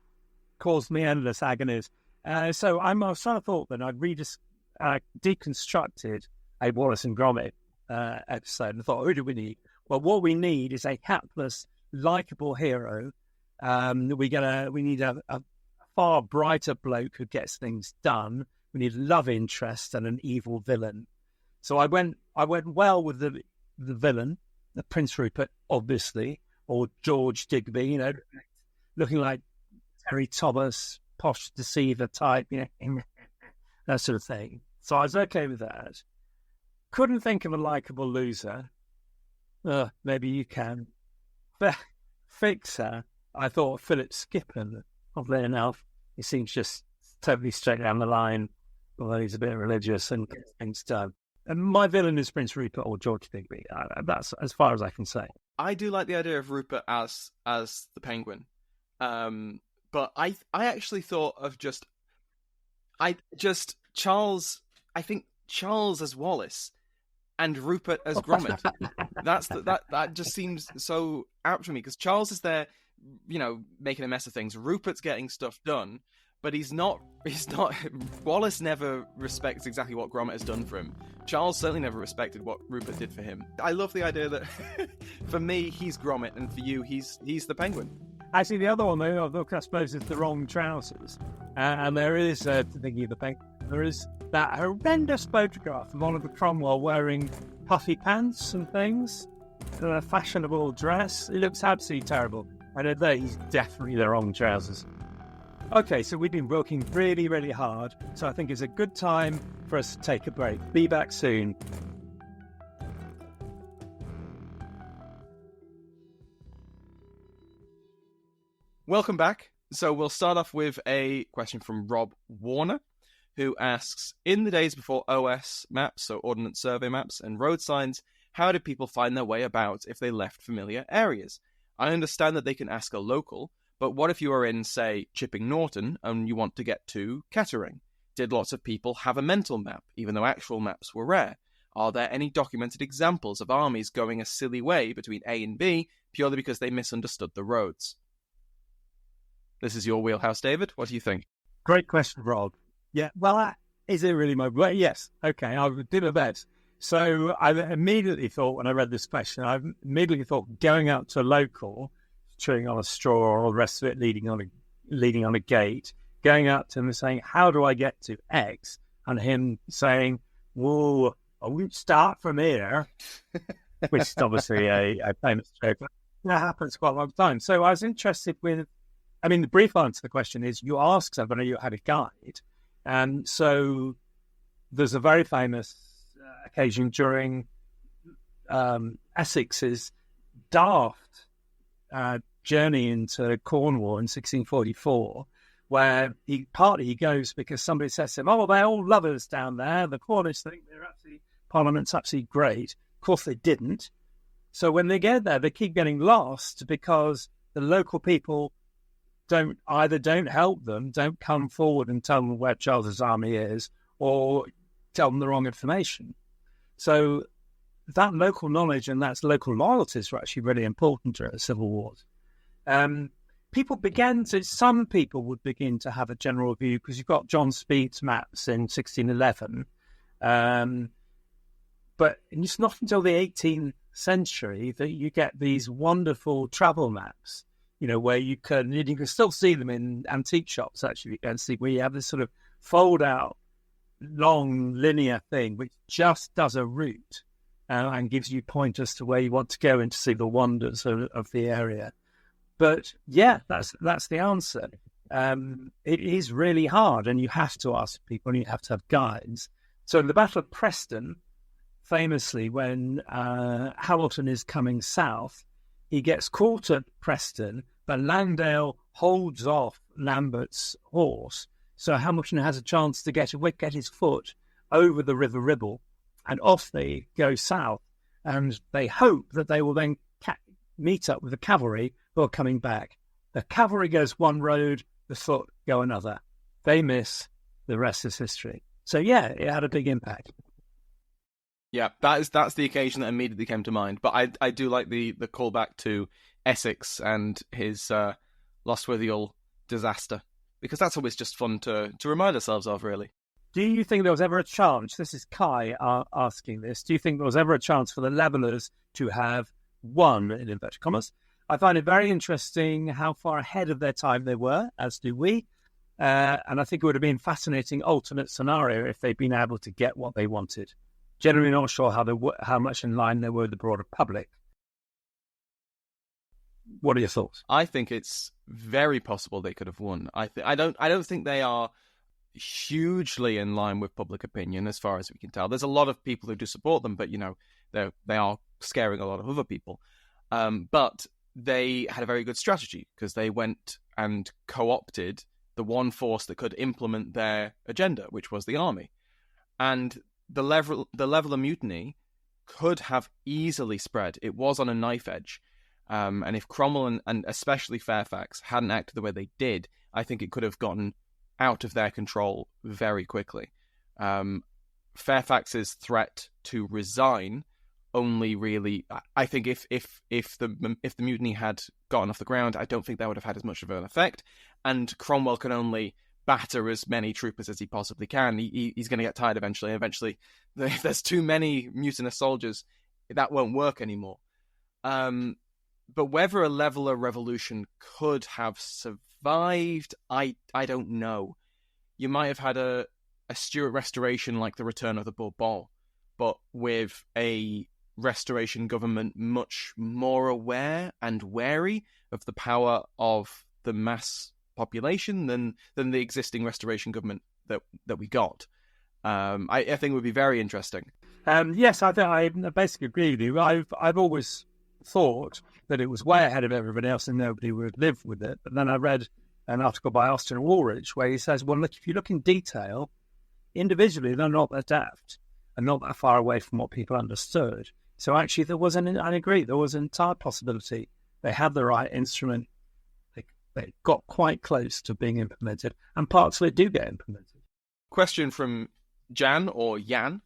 caused me endless agonies. So I was trying to thought that I'd deconstructed a Wallace and Gromit episode and thought, who do we need? Well, what we need is a hapless, likeable hero. We need a far brighter bloke who gets things done. We need a love interest and an evil villain. So I went well with the villain, the Prince Rupert, obviously, or George Digby, looking like Terry Thomas, posh deceiver type, that sort of thing. So I was okay with that. Couldn't think of a likeable loser. Maybe you can. Fixer, I thought Philip Skippen. Oddly enough, he seems just totally straight down the line, although he's a bit religious and gets things done. And my villain is Prince Rupert or George Digby. That's as far as I can say. I do like the idea of Rupert as the Penguin, but I actually thought of Charles. I think Charles as Wallace and Rupert as Gromit. That just seems so apt for me, because Charles is there, making a mess of things. Rupert's getting stuff done, but he's not. Wallace never respects exactly what Gromit has done for him. Charles certainly never respected what Rupert did for him. I love the idea that for me he's Gromit, and for you he's the Penguin. Actually, the other one, though, I suppose, is the wrong trousers. And there is, thinking of the Penguin, there is that horrendous photograph of Oliver Cromwell wearing puffy pants and things, and a fashionable dress. It looks absolutely terrible. I know that he's definitely the wrong trousers. Okay, so we've been working really, really hard, so I think it's a good time for us to take a break. Be back soon. Welcome back. So we'll start off with a question from Rob Warner, who asks, in the days before OS maps, so Ordnance Survey maps, and road signs, how did people find their way about if they left familiar areas? I understand that they can ask a local, but what if you are in, say, Chipping Norton and you want to get to Kettering? Did lots of people have a mental map, even though actual maps were rare? Are there any documented examples of armies going a silly way between A and B purely because they misunderstood the roads? This is your wheelhouse, David. What do you think? Great question, Rob. Yeah, well, is it really my... Well, yes, okay, I'll do my best. So I immediately thought, when I read this question, I immediately thought going out to a local, chewing on a straw or all the rest of it, leading on a gate, going out to him and saying, how do I get to X? And him saying, whoa, I won't start from here, which is obviously a famous joke. That happens quite a long time. So I was interested with... I mean, the brief answer to the question is you ask somebody who had a guide. And so there's a very famous occasion during Essex's daft journey into Cornwall in 1644, where he goes because somebody says to him, oh, they're all lovers down there. The Cornish think Parliament's absolutely great. Of course, they didn't. So when they get there, they keep getting lost because the local people don't help them, don't come forward and tell them where Charles's army is, or tell them the wrong information. So that local knowledge and that local loyalties were actually really important during the Civil Wars. Some people would begin to have a general view because you've got John Speed's maps in 1611. But it's not until the 18th century that you get these wonderful travel maps, where you can still see them in antique shops, actually. You can see where you have this sort of fold-out, long, linear thing, which just does a route and gives you pointers to where you want to go and to see the wonders of the area. But, yeah, that's the answer. It is really hard, and you have to ask people, and you have to have guides. So in the Battle of Preston, famously, when Hamilton is coming south, he gets caught at Preston, but Langdale holds off Lambert's horse, so Hamilton has a chance to get his foot over the River Ribble, and off they go south, and they hope that they will then meet up with the cavalry who are coming back. The cavalry goes one road, the foot go another. They miss, the rest is history. So yeah, it had a big impact. Yeah, that's the occasion that immediately came to mind. But I do like the callback to Essex and his Lostwithiel disaster, because that's always just fun to remind ourselves of, really. Do you think there was ever a chance, this is Kai asking this, do you think there was ever a chance for the Levellers to have won, in inverted commas? I find it very interesting how far ahead of their time they were, as do we. And I think it would have been a fascinating alternate scenario if they'd been able to get what they wanted. Generally not sure how much in line they were with the broader public. What are your thoughts? I think it's very possible they could have won. I don't think they are hugely in line with public opinion as far as we can tell. There's a lot of people who do support them, but they are scaring a lot of other people. But they had a very good strategy because they went and co-opted the one force that could implement their agenda, which was the army. And the level of mutiny could have easily spread. It was on a knife edge. And if Cromwell and especially Fairfax hadn't acted the way they did, I think it could have gotten out of their control very quickly. Fairfax's threat to resign only really, I think if the mutiny had gotten off the ground, I don't think that would have had as much of an effect. And Cromwell can only batter as many troopers as he possibly can. He's going to get tired eventually. Eventually, if there's too many mutinous soldiers, that won't work anymore. But whether a Leveller revolution could have survived, I don't know. You might have had a Stuart restoration like the return of the Bourbon, but with a restoration government much more aware and wary of the power of the mass population than the existing restoration government that we got. I think it would be very interesting. Yes, I basically agree with you. I've always thought that it was way ahead of everybody else and nobody would live with it. But then I read an article by Austin Woolridge where he says, well, look, if you look in detail, individually, they're not that daft and not that far away from what people understood. So actually, I agree, there was an entire possibility. They had the right instrument. They got quite close to being implemented, and parts of it do get implemented. Question from Jan or Jan.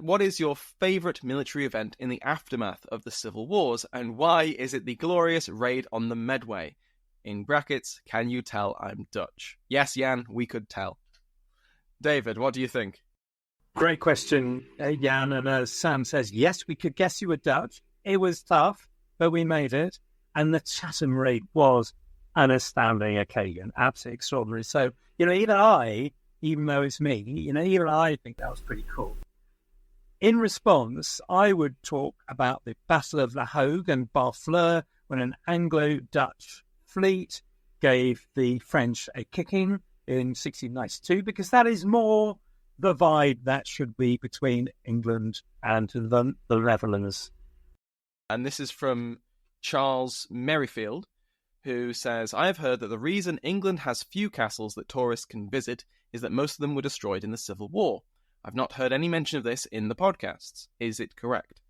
What is your favourite military event in the aftermath of the Civil Wars, and why is it the glorious raid on the Medway? In brackets, can you tell I'm Dutch? Yes, Jan, we could tell. David, what do you think? Great question, Jan. And as Sam says, yes, we could guess you were Dutch. It was tough, but we made it. And the Chatham raid was an astounding occasion, absolutely extraordinary. So, even though it's me, even I think that was pretty cool. In response, I would talk about the Battle of La Hogue and Barfleur, when an Anglo-Dutch fleet gave the French a kicking in 1692, because that is more the vibe that should be between England and the Netherlands. And this is from Charles Merrifield, who says, I have heard that the reason England has few castles that tourists can visit is that most of them were destroyed in the Civil War. I've not heard any mention of this in the podcasts. Is it correct?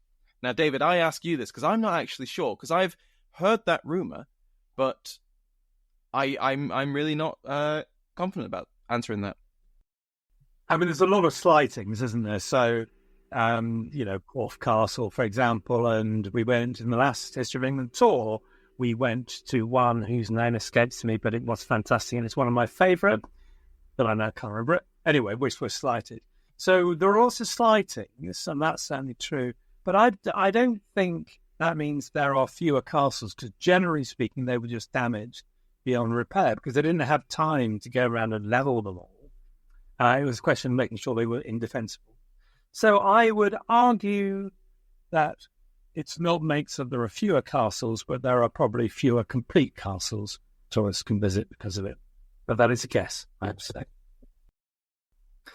Now, David, I ask you this because I'm not actually sure, because I've heard that rumour, but I'm really not confident about answering that. I mean, there's a lot of slightings, isn't there? So, Corfe Castle, for example, and we went in the last History of England tour, we went to one whose name escapes me, but it was fantastic, and it's one of my favourite, but I now can't remember it. Anyway, which was slighted. So there are also slightings, and that's certainly true. But I don't think that means there are fewer castles, because generally speaking, they were just damaged beyond repair, because they didn't have time to go around and level them all. It was a question of making sure they were indefensible. So I would argue that it's not makes that there are fewer castles, but there are probably fewer complete castles tourists can visit because of it. But that is a guess, I have to say.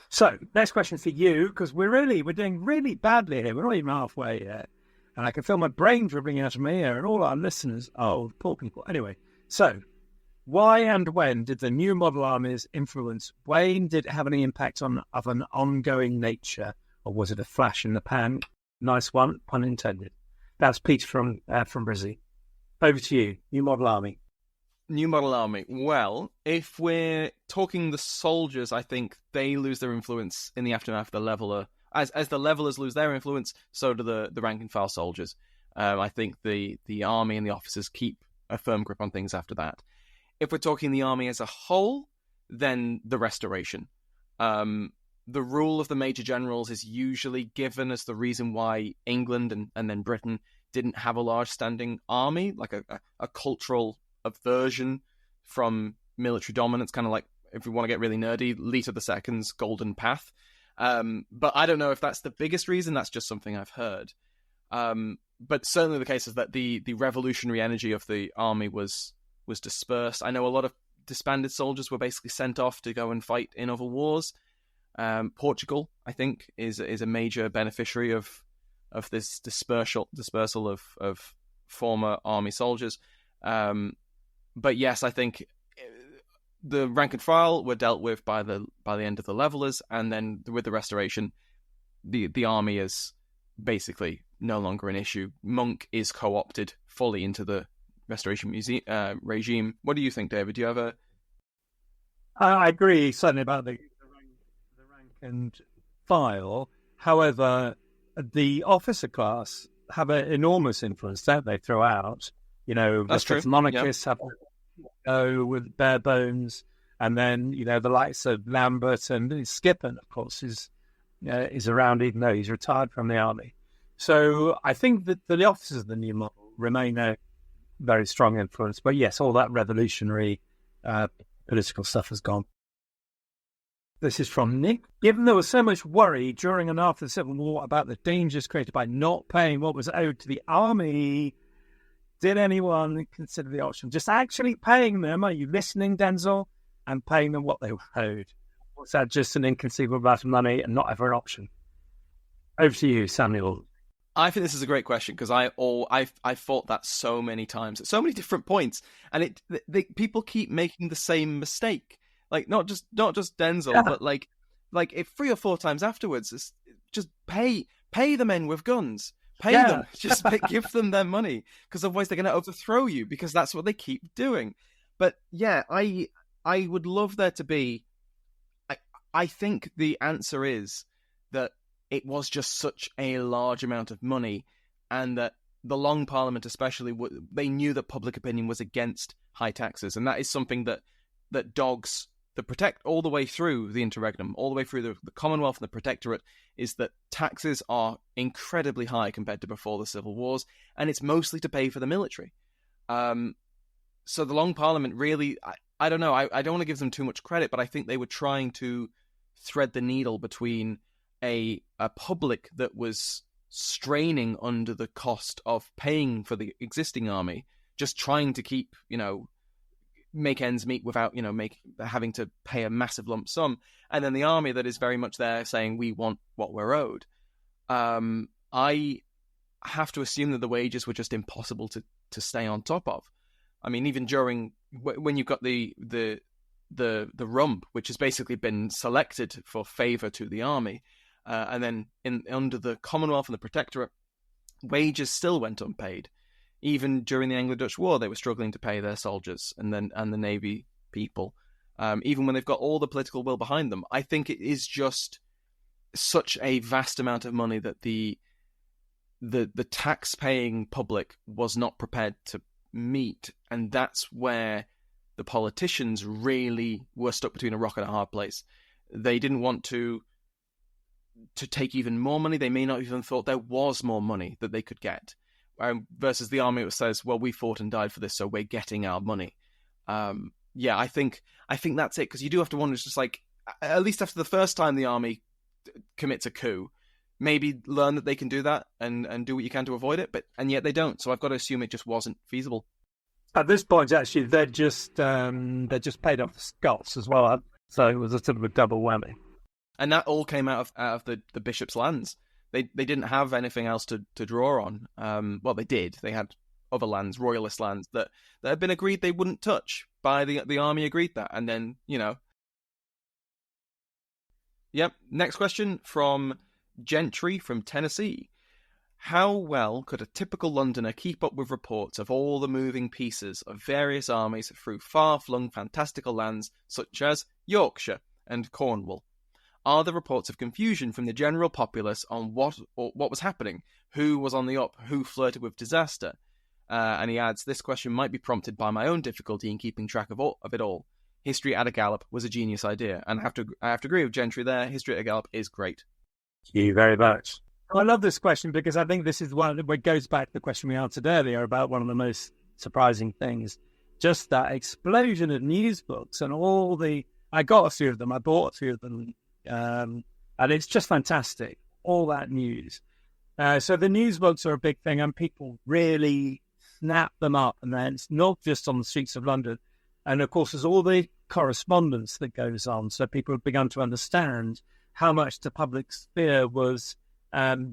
So, next question for you, because we're doing really badly here. We're not even halfway yet. And I can feel my brain dribbling out of my ear, and all our listeners, poor people. Anyway, so, why and when did the new model armies influence Wayne? Did it have any impact of an ongoing nature, or was it a flash in the pan? Nice one, pun intended. That's Peter from Brazil. Over to you, new model army. New model army. Well, if we're talking the soldiers, I think they lose their influence in the aftermath of the leveler. As the levelers lose their influence, so do the rank and file soldiers. I think the army and the officers keep a firm grip on things after that. If we're talking the army as a whole, then the restoration. The rule of the major generals is usually given as the reason why England and then Britain didn't have a large standing army, like a cultural aversion from military dominance, kind of like, if we want to get really nerdy, Leto II's golden path. But I don't know if that's the biggest reason. That's just something I've heard. But certainly the case is that the revolutionary energy of the army was dispersed. I know a lot of disbanded soldiers were basically sent off to go and fight in other wars. Portugal, I think, is a major beneficiary of this dispersal of former army soldiers. But yes, I think the rank and file were dealt with by the end of the levelers, and then with the restoration, the army is basically no longer an issue. Monk is co-opted fully into the restoration regime. What do you think, David? Do you have a? I agree certainly about the rank and file. However, the officer class have an enormous influence, don't they, throughout? That's true. Monarchists have go with bare bones, and then the likes of Lambert and Skippon, of course, is around, even though he's retired from the army. So I think that the officers of the new model remain a very strong influence. But yes, all that revolutionary political stuff has gone. This is from Nick. Given there was so much worry during and after the Civil War about the dangers created by not paying what was owed to the army, did anyone consider the option just actually paying them? Are you listening, Denzel? And paying them what they were owed? Was that just an inconceivable amount of money and not ever an option? Over to you, Samuel. I think this is a great question, because I've thought that so many times at so many different points, and people keep making the same mistake. Like not just Denzel, but like if 3 or 4 times afterwards, it's just pay the men with guns. Pay them. Just give them their money, because otherwise they're going to overthrow you, because that's what they keep doing. But yeah, I would love there to be. I think the answer is that it was just such a large amount of money, and that the Long Parliament especially, they knew that public opinion was against high taxes, and that is something that dogs the Protect all the way through the interregnum, all the way through the Commonwealth and the Protectorate, is that taxes are incredibly high compared to before the Civil Wars, and it's mostly to pay for the military. So the Long Parliament really, I don't know, I don't want to give them too much credit, but I think they were trying to thread the needle between a public that was straining under the cost of paying for the existing army, just trying to keep, make ends meet without, having to pay a massive lump sum, and then the army that is very much there saying we want what we're owed. I have to assume that the wages were just impossible to stay on top of. I mean, even during when you've got the rump, which has basically been selected for favour to the army, and then under the Commonwealth and the Protectorate, wages still went unpaid. Even during the Anglo-Dutch War, they were struggling to pay their soldiers and the Navy people. Even when they've got all the political will behind them, I think it is just such a vast amount of money that the tax-paying public was not prepared to meet, and that's where the politicians really were stuck between a rock and a hard place. They didn't want to take even more money. They may not even thought there was more money that they could get. Versus the army, that says, "Well, we fought and died for this, so we're getting our money." I think that's it, because you do have to wonder. It's just like, at least after the first time the army commits a coup, maybe learn that they can do that and do what you can to avoid it, and yet they don't. So I've got to assume it just wasn't feasible. At this point, actually, they just paid off the Scots as well, so it was a sort of a double whammy. And that all came out of the bishop's lands. They didn't have anything else to draw on. Well, they did. They had other lands, royalist lands, that had been agreed they wouldn't touch. By the army agreed that, and then Yep. Next question from Gentry from Tennessee. How well could a typical Londoner keep up with reports of all the moving pieces of various armies through far-flung fantastical lands such as Yorkshire and Cornwall? Are there reports of confusion from the general populace on what was happening, who was on the up, who flirted with disaster? And he adds, this question might be prompted by my own difficulty in keeping track of it all. History at a Gallop was a genius idea, and I have to agree with Gentry there. History at a Gallop is great. Thank you very much. I love this question because I think this is one that goes back to the question we answered earlier about one of the most surprising things, just that explosion of news books and all the. I got a few of them. I bought a few of them. And it's just fantastic, all that news. So the news books are a big thing, and people really snap them up, and then it's not just on the streets of London. And of course, there's all the correspondence that goes on, so people have begun to understand how much the public sphere was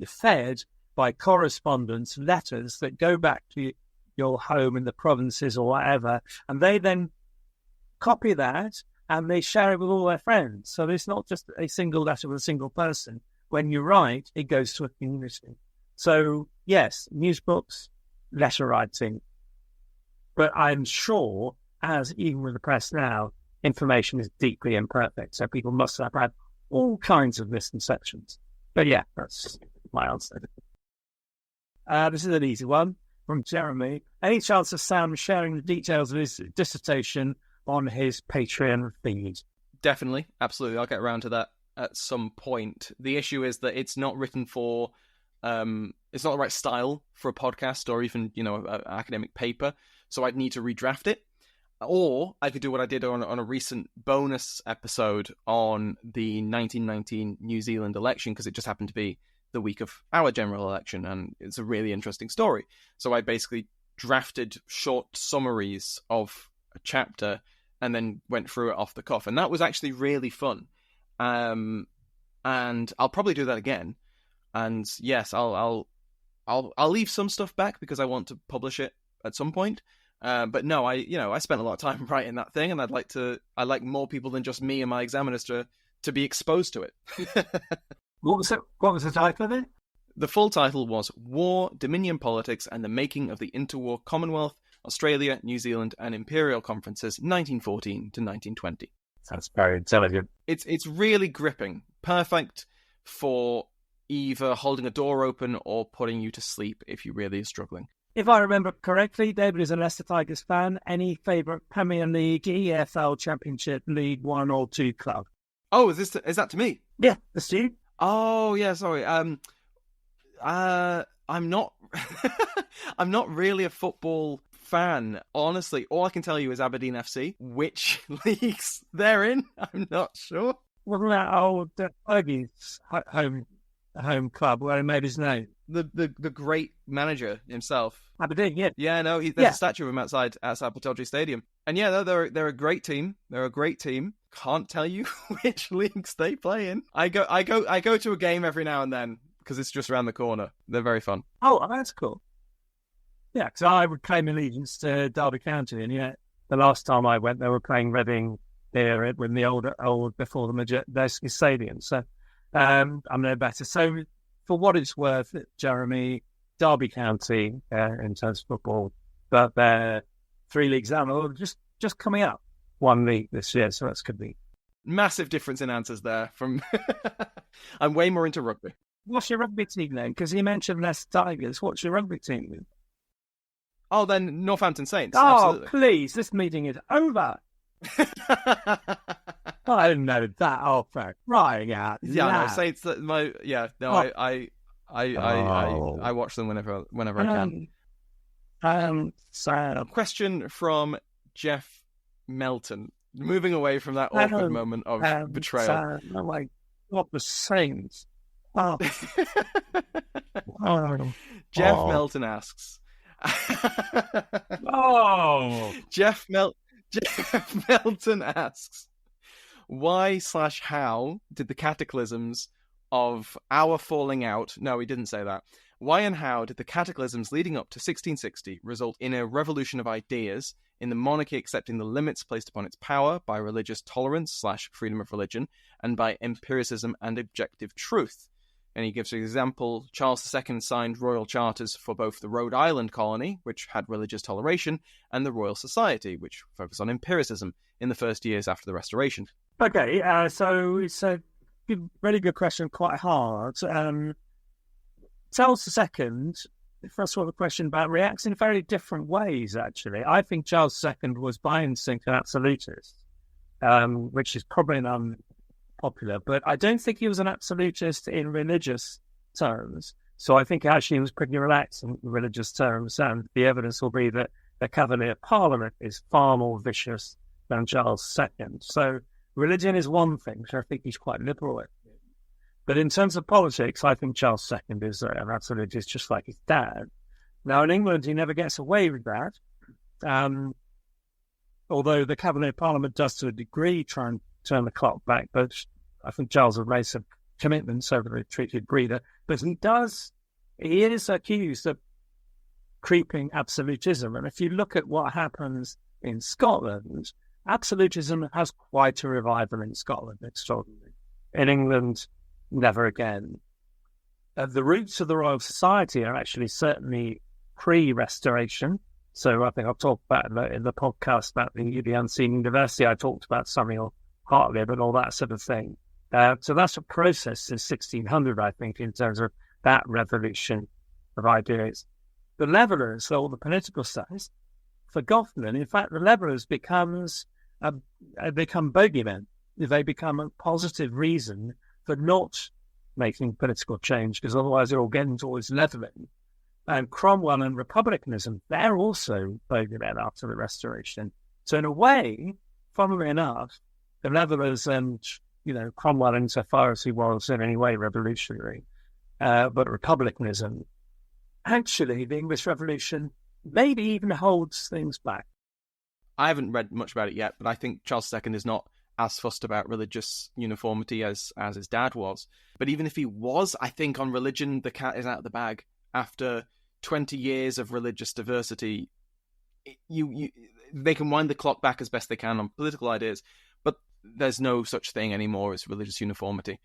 fed by correspondence, letters that go back to your home in the provinces or whatever, and they then copy that and they share it with all their friends. So it's not just a single letter with a single person. When you write, it goes to a community. So yes, news books, letter writing. But I'm sure, as even with the press now, information is deeply imperfect. So people must have had all kinds of misconceptions. But yeah, that's my answer. This is an easy one from Jeremy. Any chance of Sam sharing the details of his dissertation on his Patreon feed? Definitely, absolutely. I'll get around to that at some point. The issue is that it's not written for, it's not the right style for a podcast or even, an academic paper. So I'd need to redraft it. Or I could do what I did on a recent bonus episode on the 1919 New Zealand election, because it just happened to be the week of our general election, and it's a really interesting story. So I basically drafted short summaries of a chapter and then went through it off the cuff, and that was actually really fun. And I'll probably do that again. And yes, I'll leave some stuff back because I want to publish it at some point. But no, I spent a lot of time writing that thing, and I like more people than just me and my examiners to be exposed to it. What was the title of it? The full title was War, Dominion Politics, and the Making of the Interwar Commonwealth, Australia, New Zealand, and Imperial Conferences, 1914 to 1920. Sounds very intelligent. It's really gripping. Perfect for, either holding a door open or putting you to sleep if you really are struggling. If I remember correctly, David is a Leicester Tigers fan. Any favourite Premier League, EFL Championship, League 1 or 2 club? Oh, is that to me? Yeah, that's you. Oh, yeah, sorry. I'm not I'm not really a football fan. Honestly, all I can tell you is Aberdeen FC. Which leagues they're in, I'm not sure. Wasn't that old Fergie's home club where he made his name? The great manager himself. Aberdeen, yeah. Yeah, no, there's a statue of him outside Pittodrie Stadium. And yeah, no, they're a great team. They're a great team. Can't tell you which leagues they play in. I go to a game every now and then because it's just around the corner. They're very fun. Oh, that's cool. Yeah, because I would claim allegiance to Derby County, and yet the last time I went, they were playing Reading there in the old before the Majeski Stadium. So I'm no better. So for what it's worth, Jeremy, Derby County in terms of football, but they're 3 leagues down, or just coming up 1 league this year, so that's could be massive difference in answers there. From I'm way more into rugby. What's your rugby team then? Because you mentioned Leicester Tigers. What's your rugby team? Oh, then Northampton Saints. Oh, absolutely. Please, this meeting is over. I didn't know that. Oh, fair. Right, yeah. Yeah, no, Saints. I watch them whenever I can. Sad. Question from Jeff Melton. Moving away from that awkward moment of betrayal. Sad. Oh my God, the Saints. Oh. Jeff Melton asks. Jeff Melton asks, why/how did the cataclysms of our falling out... No, he didn't say that. Why and how did the cataclysms leading up to 1660 result in a revolution of ideas, in the monarchy accepting the limits placed upon its power by religious tolerance/freedom of religion, and by empiricism and objective truth? And he gives an example. Charles II signed royal charters for both the Rhode Island colony, which had religious toleration, and the Royal Society, which focused on empiricism in the first years after the Restoration. Okay, so it's a really good question, quite hard. Charles II, first of all, the question about reacts in very different ways, actually. I think Charles II was by instinct an absolutist, which is probably an unpopular, but I don't think he was an absolutist in religious terms. So I think actually he was pretty relaxed in religious terms, and the evidence will be that the Cavalier Parliament is far more vicious than Charles II. So religion is one thing, which I think he's quite liberal in. But in terms of politics, I think Charles II is an absolutist, just like his dad. Now, in England, he never gets away with that. Although the Cavalier Parliament does, to a degree, try and turn the clock back. But I think Charles has made some commitments over the Treaty of Breda. But he is accused of creeping absolutism. And if you look at what happens in Scotland, absolutism has quite a revival in Scotland, extraordinary. In England, never again. The roots of the Royal Society are actually certainly pre-Restoration. So I think I've talked about in the podcast about the Unseen University. I talked about Samuel Hartley and all that sort of thing. So that's a process since 1600, I think, in terms of that revolution of ideas. The Levellers, all the political studies, forgotten. And in fact, the Levellers become bogeymen. They become a positive reason for not making political change, because otherwise they're all getting towards levelling. And Cromwell and republicanism, they're also bogeymen after the Restoration. So in a way, funnily enough, the Levellers and, Cromwell, insofar as he was in any way revolutionary, but republicanism, actually the English Revolution maybe even holds things back. I haven't read much about it yet, but I think Charles II is not as fussed about religious uniformity as his dad was. But even if he was, I think on religion, the cat is out of the bag. After 20 years of religious diversity, they can wind the clock back as best they can on political ideas, but there's no such thing anymore as religious uniformity.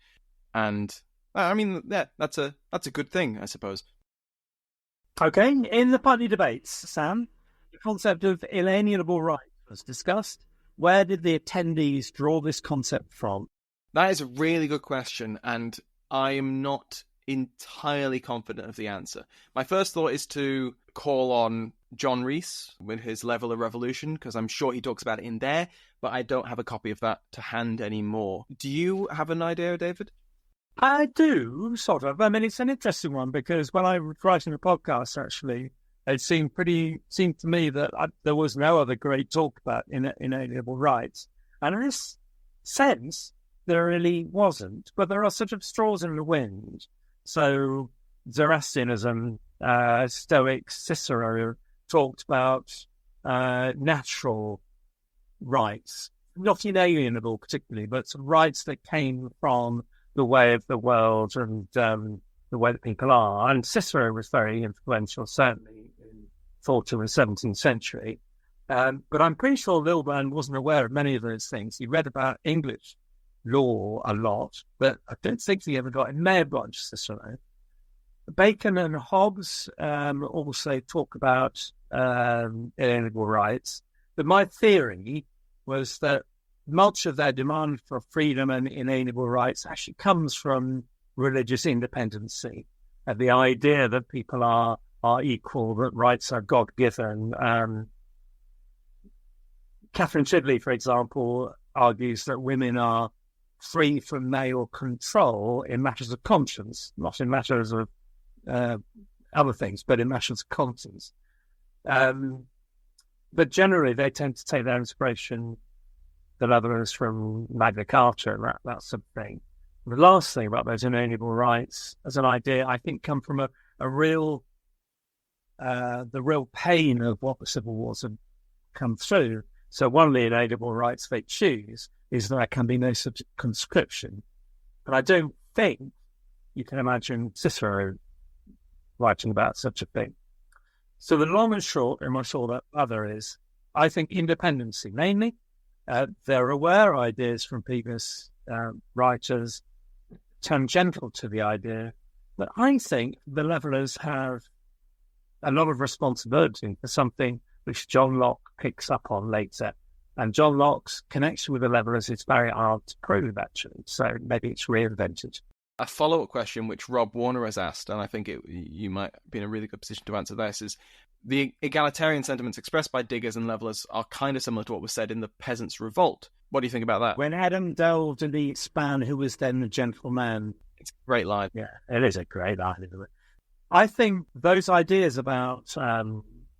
And I mean, yeah, that's a good thing, I suppose. Okay, in the party debates, Sam, the concept of inalienable right was discussed. Where did the attendees draw this concept from? That is a really good question, and I am not entirely confident of the answer. My first thought is to call on John Rees with his Level of Revolution, because I'm sure he talks about it in there, but I don't have a copy of that to hand anymore. Do you have an idea, David? I do, sort of. I mean, it's an interesting one because when I was writing a podcast, actually, it seemed to me that there was no other great talk about inalienable rights. And in this sense, there really wasn't. But there are sort of straws in the wind. So Zoroastrianism, Stoics, Cicero talked about natural rights, not inalienable particularly, but some rights that came from the way of the world and the way that people are. And Cicero was very influential, certainly in 14th and 17th century. But I'm pretty sure Lilburn wasn't aware of many of those things. He read about English law a lot, but I don't think he ever got it. He may have got Cicero. Bacon and Hobbes also talk about inalienable rights. But my theory was that much of their demand for freedom and inalienable rights actually comes from religious independency, and the idea that people are equal, that rights are God-given. Catherine Chidley, for example, argues that women are free from male control in matters of conscience, not in matters of other things, but in matters of conscience. But generally, they tend to take their inspiration, the Lutherans, from Magna Carta and that sort of thing. The last thing about those inalienable rights, as an idea, I think, come from the real pain of what the civil wars have come through. So one of the inalienable rights they choose is that there can be no such conscription. But I don't think you can imagine Cicero writing about such a thing. So the long and short, and much all that other is, I think independency, mainly. There were ideas from previous writers tangential to the idea, but I think the Levellers have a lot of responsibility for something which John Locke picks up on later. And John Locke's connection with the Levellers is very hard to prove, actually. So maybe it's reinvented. A follow-up question, which Rob Warner has asked, and I think you might be in a really good position to answer this, is the egalitarian sentiments expressed by Diggers and Levellers are kind of similar to what was said in the Peasants' Revolt. What do you think about that? When Adam delved in the span, who was then the gentleman. It's a great line. Yeah, it is a great line, isn't it? I think those ideas about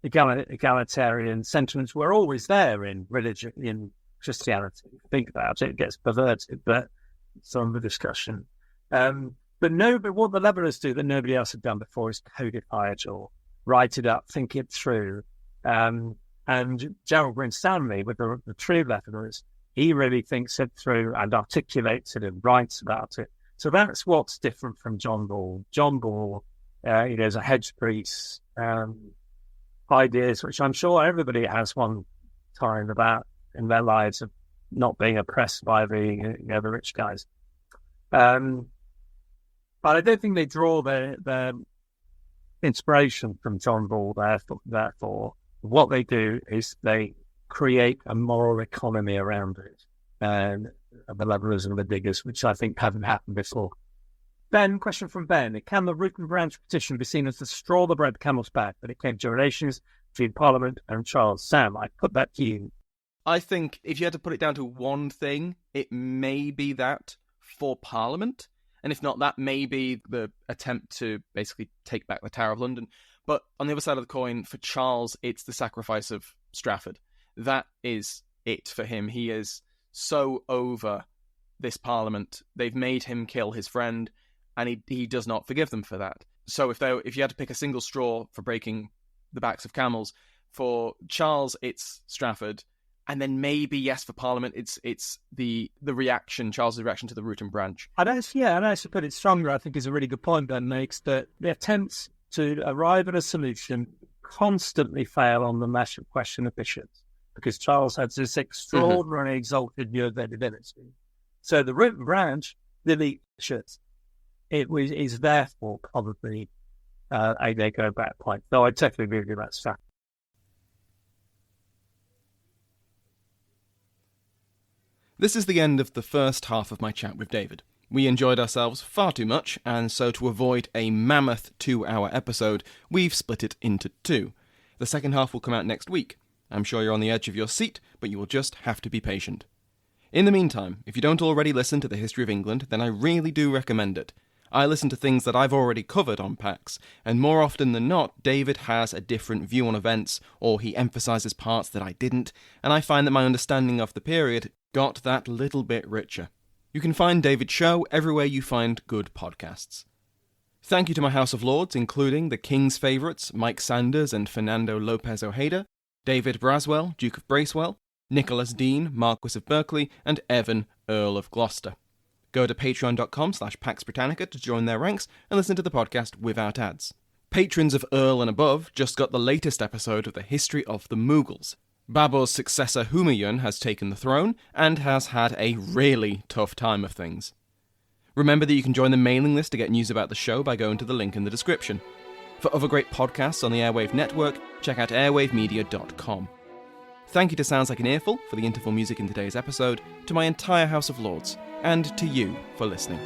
egalitarian sentiments were always there in religion, in Christianity. Think about it, it gets perverted, but it's on the discussion. But what the Levellers do that nobody else had done before is codify it or write it up, think it through. And Gerald Winstanley, with the true Levellers, he really thinks it through and articulates it and writes about it. So that's what's different from John Ball. John Ball, is a hedge priest, ideas which I'm sure everybody has one time about in their lives of not being oppressed by the rich guys. But I don't think they draw their inspiration from John Ball. Therefore, what they do is they create a moral economy around it, and the Levellers and the Diggers, which I think haven't happened before. Ben, question from Ben. Can the root and branch petition be seen as the straw that broke the camel's back when it came to relations between Parliament and Charles? Sam, I put that to you. I think if you had to put it down to one thing, it may be that for Parliament. And if not, that may be the attempt to basically take back the Tower of London. But on the other side of the coin, for Charles, it's the sacrifice of Strafford. That is it for him. He is so over this Parliament. They've made him kill his friend, and he does not forgive them for that. So if you had to pick a single straw for breaking the backs of camels, for Charles, it's Strafford. And then maybe, yes, for Parliament, it's the reaction, Charles' reaction to the root and branch. And to put it stronger, I think is a really good point Ben makes, that the attempts to arrive at a solution constantly fail on the massive question of bishops, because Charles had this extraordinarily exalted view of their divinity. So the root and branch, the elite bishops, is therefore probably a go back point. Though I totally agree with you about Strafford. This is the end of the first half of my chat with David. We enjoyed ourselves far too much, and so to avoid a mammoth 2-hour episode, we've split it into 2. The second half will come out next week. I'm sure you're on the edge of your seat, but you will just have to be patient. In the meantime, if you don't already listen to the history of England, then I really do recommend it. I listen to things that I've already covered on PAX, and more often than not, David has a different view on events, or he emphasises parts that I didn't, and I find that my understanding of the period got that little bit richer. You can find David's show everywhere you find good podcasts. Thank you to my House of Lords, including the King's favourites, Mike Sanders and Fernando Lopez Ojeda, David Braswell, Duke of Bracewell, Nicholas Dean, Marquis of Berkeley, and Evan, Earl of Gloucester. Go to patreon.com/Pax Britannica to join their ranks and listen to the podcast without ads. Patrons of Earl and above just got the latest episode of the history of the Mughals. Babur's successor Humayun has taken the throne and has had a really tough time of things. Remember that you can join the mailing list to get news about the show by going to the link in the description. For other great podcasts on the Airwave Network, check out airwavemedia.com. Thank you to Sounds Like an Earful for the interval music in today's episode, to my entire House of Lords, and to you for listening.